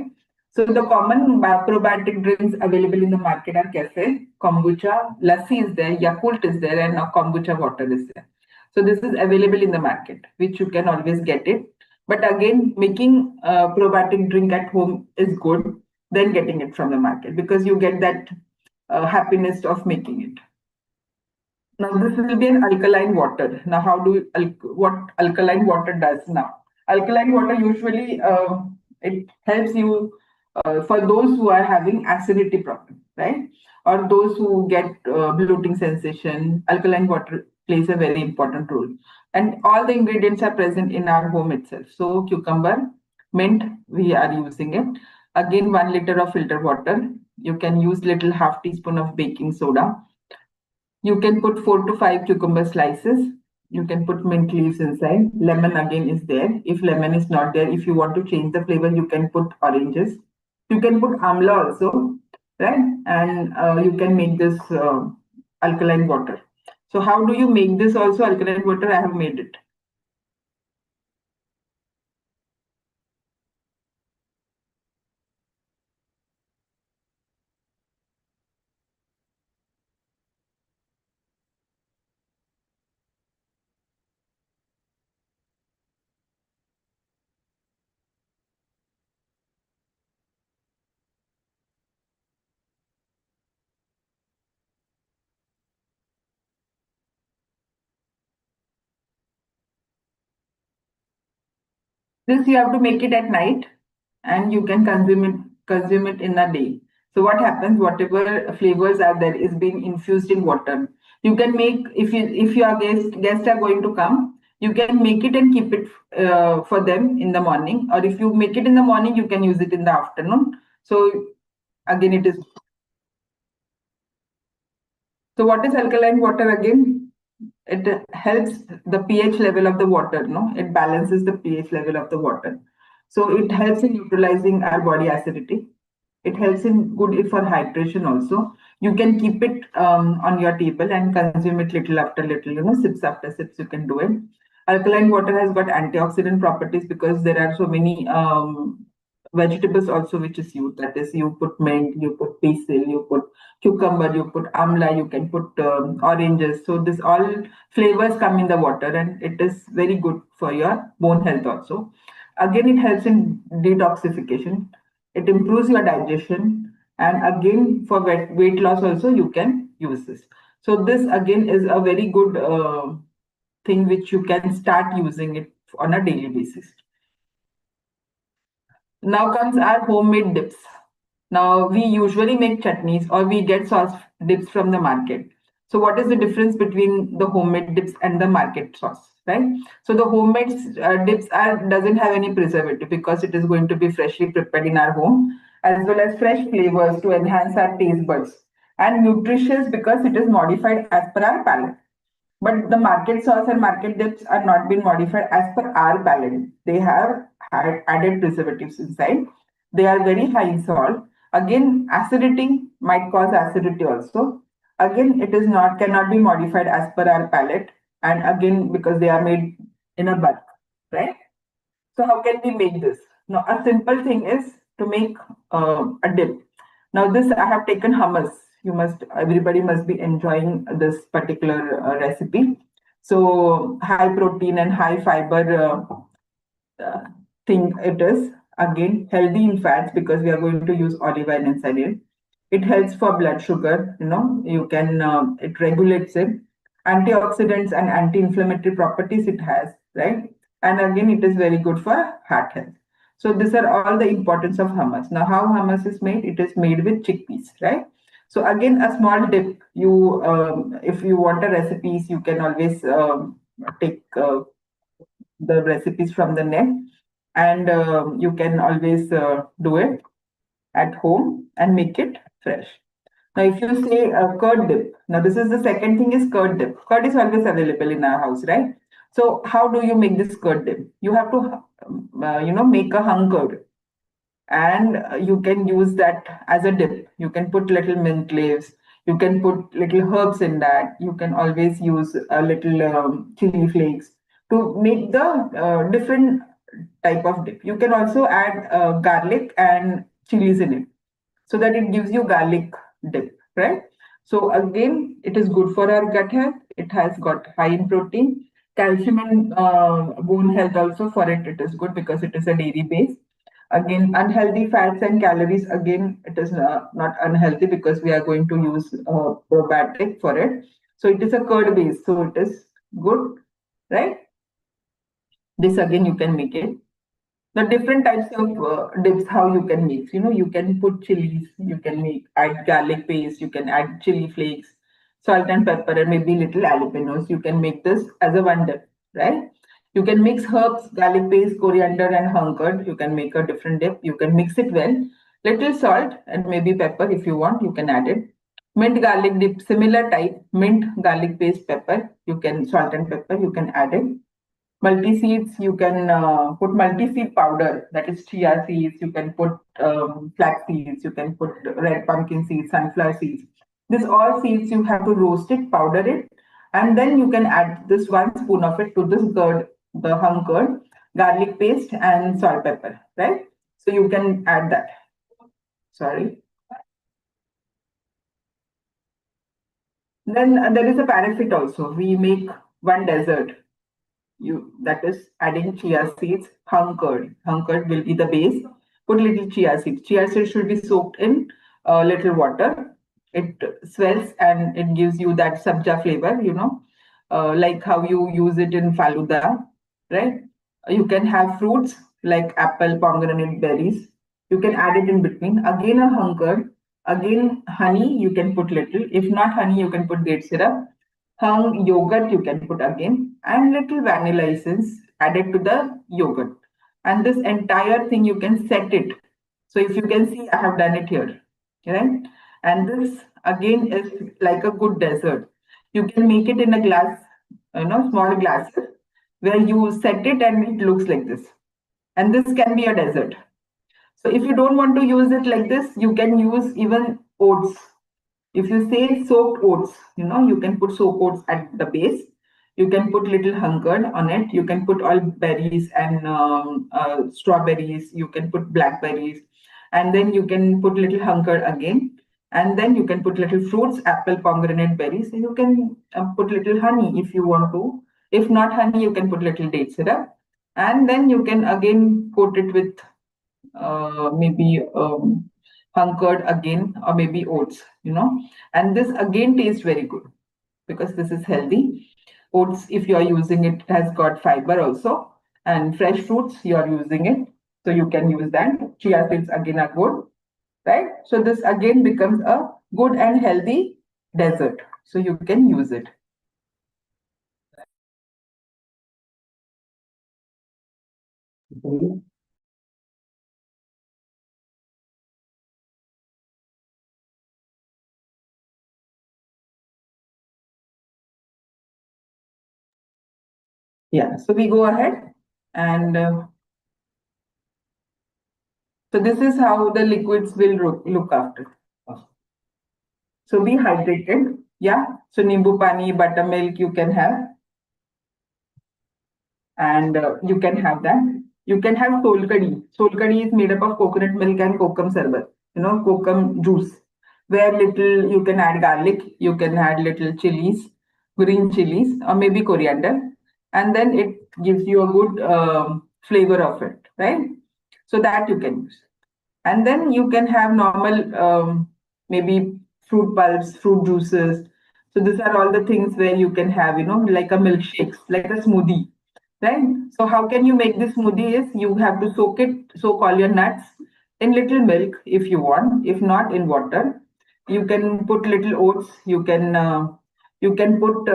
So the common probiotic drinks available in the market are cafe, kombucha, lassi is there, Yakult is there, and now kombucha water is there. So this is available in the market, which you can always get it. But again, making a probiotic drink at home is good than getting it from the market because you get that happiness of making it. Now this will be an alkaline water. Now how do what alkaline water does now? Alkaline water usually it helps you for those who are having acidity problem, right? Or those who get bloating sensation. Alkaline water plays a very important role, and all the ingredients are present in our home itself. So cucumber, mint, we are using it. Again, 1 liter of filter water. You can use little half teaspoon of baking soda. You can put 4 to 5 cucumber slices. You can put mint leaves inside. Lemon again is there. If lemon is not there, if you want to change the flavor, you can put oranges. You can put amla also, right? And you can make this alkaline water. So how do you make this also alkaline water? I have made it. This you have to make it at night and you can consume it in a day. So what happens, whatever flavors are there is being infused in water. You can make, if your guests are going to come, you can make it and keep it for them in the morning, or if you make it in the morning you can use it in the afternoon. So again it is. So what is alkaline water again? It helps the pH level of the water, no? It balances the pH level of the water. So it helps in neutralizing our body acidity. It helps in good for hydration also. You can keep it on your table and consume it little after little, sips after sips, you can do it. Alkaline water has got antioxidant properties because there are so many vegetables also which is used. That is, you put mint, you put basil, you put cucumber, you put amla, you can put oranges. So this all flavors come in the water and it is very good for your bone health also. Again, it helps in detoxification. It improves your digestion. And again, for weight loss also, you can use this. So this again is a very good thing which you can start using it on a daily basis. Now comes our homemade dips. Now we usually make chutneys or we get sauce dips from the market. So what is the difference between the homemade dips and the market sauce, right? So the homemade dips doesn't have any preservative because it is going to be freshly prepared in our home, as well as fresh flavors to enhance our taste buds, and nutritious because it is modified as per our palate. But the market sauce and market dips are not been modified as per our palate. They have had added preservatives inside. They are very high in salt. Again, acidity might cause acidity also. Again, it is not cannot be modified as per our palate. And again, because they are made in a bulk, right? So how can we make this? Now, a simple thing is to make a dip. Now, this I have taken hummus. Everybody must be enjoying this particular recipe. So, high protein and high fiber thing it is. Again, healthy in fats because we are going to use olive oil inside it. It helps for blood sugar. You can it regulates it. Antioxidants and anti-inflammatory properties it has, right? And again, it is very good for heart health. So these are all the importance of hummus. Now, how hummus is made? It is made with chickpeas, right? So again, a small dip. If you want a recipes, you can always take the recipes from the net, and you can always do it at home and make it fresh. Now, if you say curd dip, now this is the second thing is curd dip. Curd is always available in our house, right? So how do you make this curd dip? You have to, make a hung curd, and you can use that as a dip. You can put little mint leaves. You can put little herbs in that. You can always use a little chili flakes to make the different type of dip. You can also add garlic and chilies in it so that it gives you garlic dip, right? So again, it is good for our gut health. It has got high in protein, calcium, and bone health also for it. It is good because it is a dairy base. Again, unhealthy fats and calories. Again, it is not unhealthy because we are going to use probiotic for it. So it is a curd base. So it is good, right? This again you can make it. The different types of dips how you can mix. You can put chilies, you can make add garlic paste, you can add chili flakes, salt and pepper, and maybe little jalapenos. You can make this as a one dip, right? You can mix herbs, garlic paste, coriander, and hunkered. You can make a different dip. You can mix it well. Little salt and maybe pepper if you want. You can add it. Mint garlic dip, similar type. Mint garlic paste, pepper. You can salt and pepper. You can add it. Multi-seeds, you can put multi-seed powder, that is chia seeds, you can put flax seeds, you can put red pumpkin seeds, sunflower seeds. This all seeds you have to roast it, powder it, and then you can add this 1 spoon of it to this curd, the hung curd, garlic paste, and salt, pepper, right? So you can add that. Sorry. Then there is a parafit also. We make one dessert. That is adding chia seeds, hung curd. Hung curd will be the base. Put little chia seeds. Chia seeds should be soaked in little water. It swells and it gives you that sabja flavor, like how you use it in faluda, right? You can have fruits like apple, pomegranate, berries. You can add it in between. Again, a hung curd. Again, honey, you can put little. If not honey, you can put date syrup. Hung yogurt you can put again, and little vanilla essence added to the yogurt. And this entire thing you can set it. So if you can see, I have done it here, right? And this again is like a good dessert. You can make it in a glass, small glasses, where you set it and it looks like this. And this can be a dessert. So if you don't want to use it like this, you can use even oats. If you say soaked oats, you can put soaked oats at the base. You can put little hunkered on it. You can put all berries and strawberries. You can put blackberries. And then you can put little hunkered again. And then you can put little fruits, apple, pomegranate, berries. And you can put little honey if you want to. If not honey, you can put little date syrup. And then you can again coat it with maybe hunkered again, or maybe oats, and this again tastes very good because this is healthy. Oats, if you are using it, has got fiber also. And fresh fruits, you are using it. So you can use that. Chia seeds again are good, right? So this again becomes a good and healthy dessert. So you can use it. Yeah, so we go ahead and so this is how the liquids will look after. So be hydrated. Yeah. So nimbu pani, buttermilk you can have, and you can have that. You can have sol curry. Sol curry is made up of coconut milk and kokum sarbat. Kokum juice. Where little you can add garlic, you can add little chilies, green chilies, or maybe coriander, and then it gives you a good flavor of it, right? So that you can use. And then you can have normal maybe fruit pulps, fruit juices. So these are all the things where you can have, like a milkshakes, like a smoothie, right? So how can you make this smoothie is you have to soak all your nuts in little milk if you want, if not in water. You can put little oats, you can put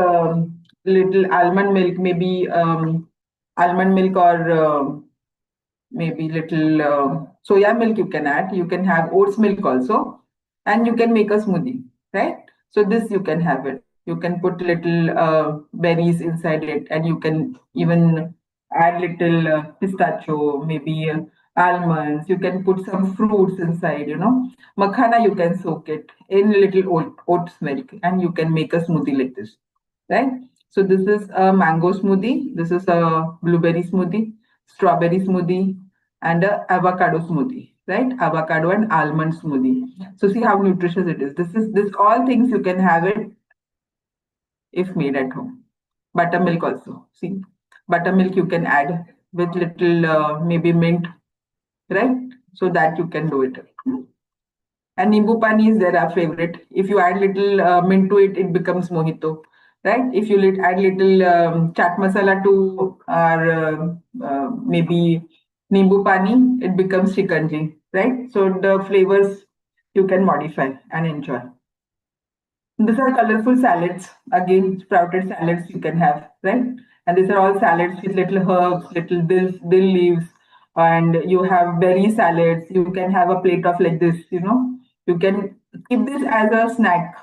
little almond milk, maybe almond milk or maybe little soya milk you can add. You can have oats milk also, and you can make a smoothie, right? So this you can have it. You can put little berries inside it, and you can even add little pistachio, maybe almonds. You can put some fruits inside. Makhana you can soak it in little oats milk, and you can make a smoothie like this, right? So this is a mango smoothie. This is a blueberry smoothie, strawberry smoothie, and a avocado smoothie, right? Avocado and almond smoothie. So see how nutritious it is. This all things you can have it if made at home. Buttermilk also. See, buttermilk you can add with little maybe mint, right? So that you can do it. And nimbu pani is their favorite. If you add little mint to it, it becomes mojito, right? If you add little chaat masala to or maybe nimbu pani, it becomes shikanji, right? So the flavors you can modify and enjoy. These are colorful salads. Again, sprouted salads you can have, right? And these are all salads with little herbs, little dill leaves, and you have berry salads. You can have a plate of like this, You can keep this as a snack,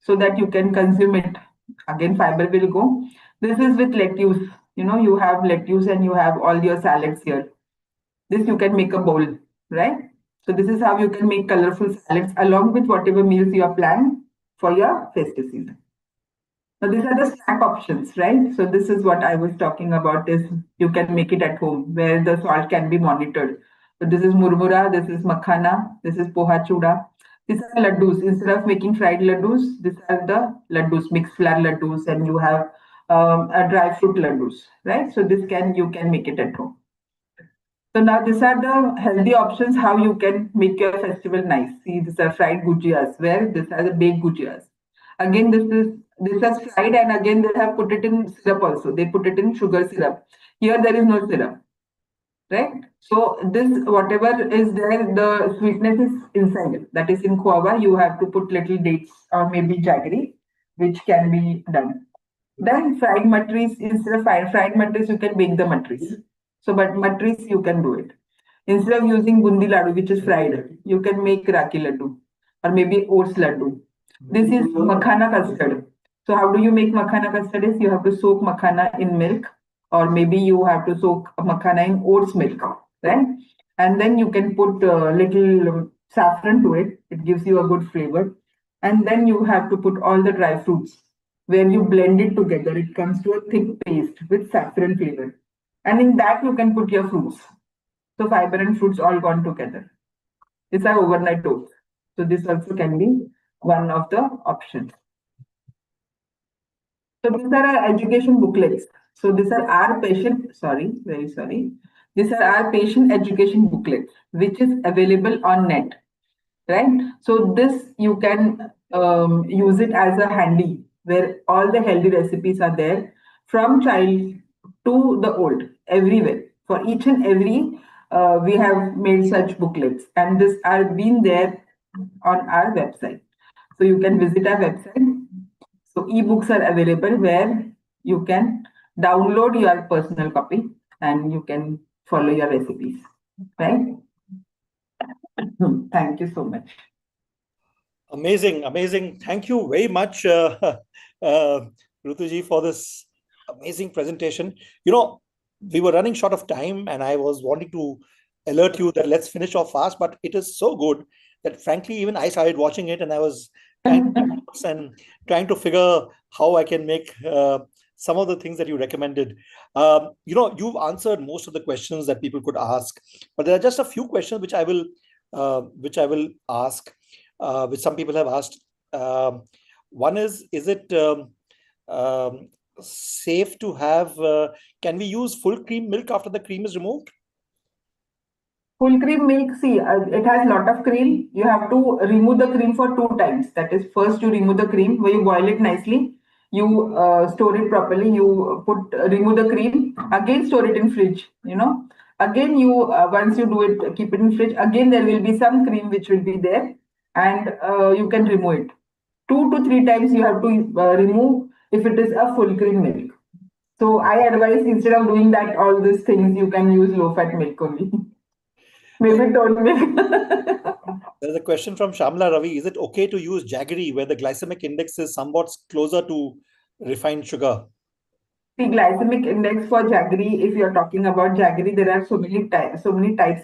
so that you can consume it. Again, fiber will go. This is with lettuce. You have lettuce and you have all your salads here. This you can make a bowl, right? So this is how you can make colorful salads along with whatever meals you have planned for your festive season. Now these are the snack options, right? So this is what I was talking about is you can make it at home where the salt can be monitored. So this is murmura, this is makhana, this is poha chuda. These are laddus. Instead of making fried laddus, these are the laddus, mixed flour laddus, and you have a dry fruit laddus, right? So this you can make it at home. So now these are the healthy options how you can make your festival nice. See, these are fried gujiyas, where this are the baked gujiyas. Again, this is fried, and again they have put it in syrup also. They put it in sugar syrup. Here there is no syrup, right? So this whatever is there, the sweetness is inside it. That is in khova. You have to put little dates or maybe jaggery, which can be done. Then fried matris, instead of fried matris, you can bake the matris. So, but matris, you can do it. Instead of using bundi laddu, which is fried, you can make raki laddu or maybe oats laddu. This is makhana custard. So, how do you make makhana custard? Is you have to soak makhana in milk, or maybe you have to soak makhana in oats milk, right? And then you can put a little saffron to it. It gives you a good flavor. And then you have to put all the dry fruits. When you blend it together, it comes to a thick paste with saffron flavor. And in that, you can put your fruits. So fiber and fruits all gone together. These are overnight oats. So this also can be one of the options. So these are our education booklets. So these are our patient, sorry, very sorry. These are our patient education booklets, which is available on net, right? So this you can use it as a handy. where all the healthy recipes are there, from child to the old, everywhere. For each and every, we have made such booklets, and this are been there on our website. So you can visit our website. So ebooks are available where you can download your personal copy and you can follow your recipes. Right? Thank you so much. Amazing, amazing. Thank you very much, Rutuji, for this amazing presentation. We were running short of time and I was wanting to alert you that let's finish off fast, but it is so good that frankly, even I started watching it and I was trying to figure how I can make some of the things that you recommended. You've answered most of the questions that people could ask, but there are just a few questions which I will ask, which some people have asked. One is it safe to have, can we use full cream milk after the cream is removed? Full cream milk, see, it has a lot of cream. You have to remove the cream for 2 times. That is, first you remove the cream, where you boil it nicely. You store it properly. You remove the cream. Again, store it in fridge. Again, you once you do it, keep it in fridge. Again, there will be some cream which will be there, and you can remove it. 2 to 3 times you have to remove if it is a full cream milk. So I advise, instead of doing that, all these things, you can use low fat milk only. Maybe don't make. There's a question from Shamla Ravi. Is it okay to use jaggery where the glycemic index is somewhat closer to refined sugar? The glycemic index for jaggery, if you're talking about jaggery, there are so many types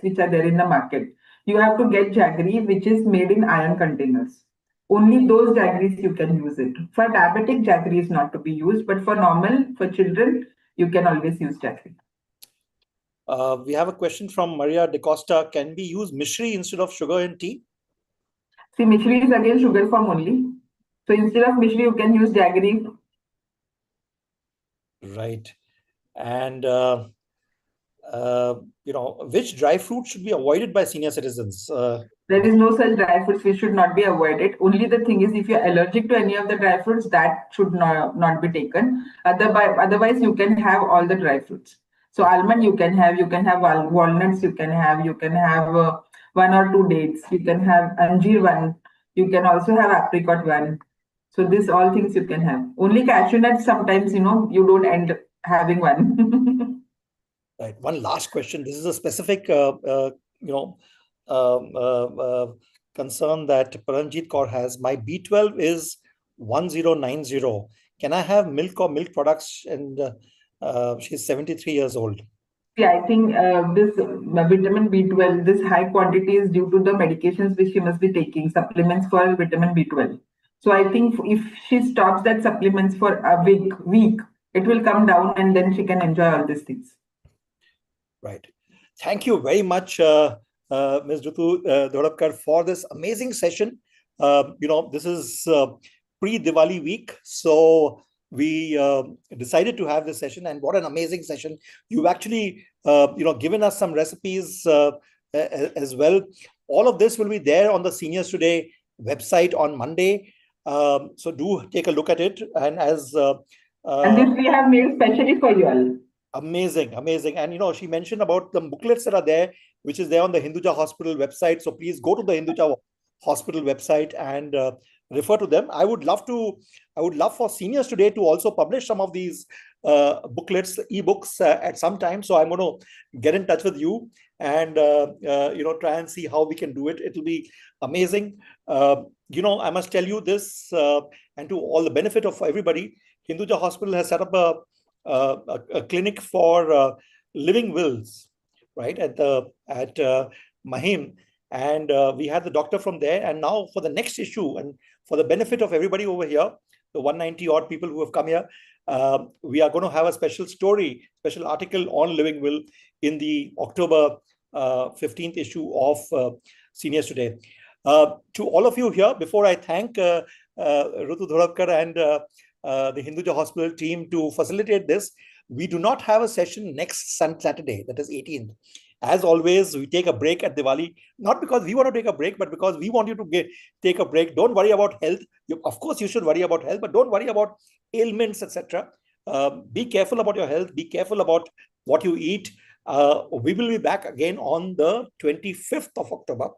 which are there in the market. You have to get jaggery which is made in iron containers. Only those jaggeries you can use it. For diabetic, jaggery is not to be used, but for normal, for children, you can always use jaggery. We have a question from Maria De Costa. Can we use mishri instead of sugar in tea? See, mishri is again sugar form only. So instead of mishri, you can use jaggery. Right. And, which dry fruit should be avoided by senior citizens? There is no such dry fruits which should not be avoided. Only the thing is, if you're allergic to any of the dry fruits, that should not be taken. Otherwise, you can have all the dry fruits. So almond you can have walnuts, you can have 1 or 2 dates, you can have anjeer one, you can also have apricot one. So these all things you can have. Only cashew nuts sometimes, you don't end having one. Right. One last question. This is a specific, concern that Paranjit Kaur has. My B12 is 1090. Can I have milk or milk products? And she's 73 years old. Yeah, I think this vitamin B12, this high quantity is due to the medications which she must be taking, supplements for vitamin B12. So I think if she stops that supplements for a week, it will come down and then she can enjoy all these things. Right. Thank you very much, Ms. Rutu Dhodapkar, for this amazing session. This is pre-Diwali week, so we decided to have this session, and what an amazing session. You've actually, given us some recipes as well. All of this will be there on the Seniors Today website on Monday. So do take a look at it. And as and this we have made specially for you all. Amazing. And she mentioned about the booklets that are there, which is there on the Hinduja Hospital website. So please go to the Hinduja Hospital website and refer to them. I would love for Seniors Today to also publish some of these booklets, ebooks at some time. So I'm going to get in touch with you and try and see how we can do it. It'll be amazing. I must tell you this, and to all the benefit of everybody, Hinduja Hospital has set up a clinic for living wills, right, at Mahim, and we had the doctor from there. And now for the next issue, and for the benefit of everybody over here, the 190 odd people who have come here, we are going to have a special article on living will in the October 15th issue of Seniors Today. To all of you here, before I thank Rutu Dhodapkar and the Hinduja Hospital team to facilitate this, We do not have a session next Saturday, that is 18th. As always, we take a break at Diwali, not because we want to take a break, but because we want you to take a break. Don't worry about health. Of course, you should worry about health, but don't worry about ailments, etc. Be careful about your health. Be careful about what you eat. We will be back again on the 25th of October.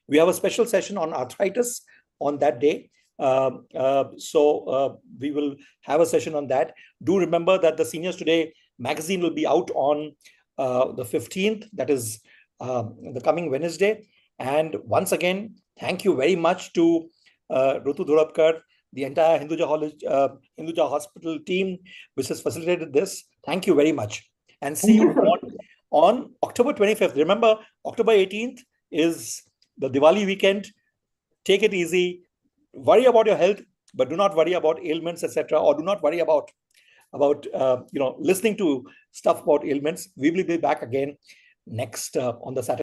We have a special session on arthritis on that day. So we will have a session on that. Do remember that the Seniors Today magazine will be out on the 15th, that is the coming Wednesday. And once again, thank you very much to Rutu Dhodapkar, the entire Hinduja Hospital team, which has facilitated this. Thank you very much. And see you on October 25th. Remember, October 18th is the Diwali weekend. Take it easy. Worry about your health, but do not worry about ailments, etc., or do not worry about listening to stuff about ailments. We will be back again next on the Saturday.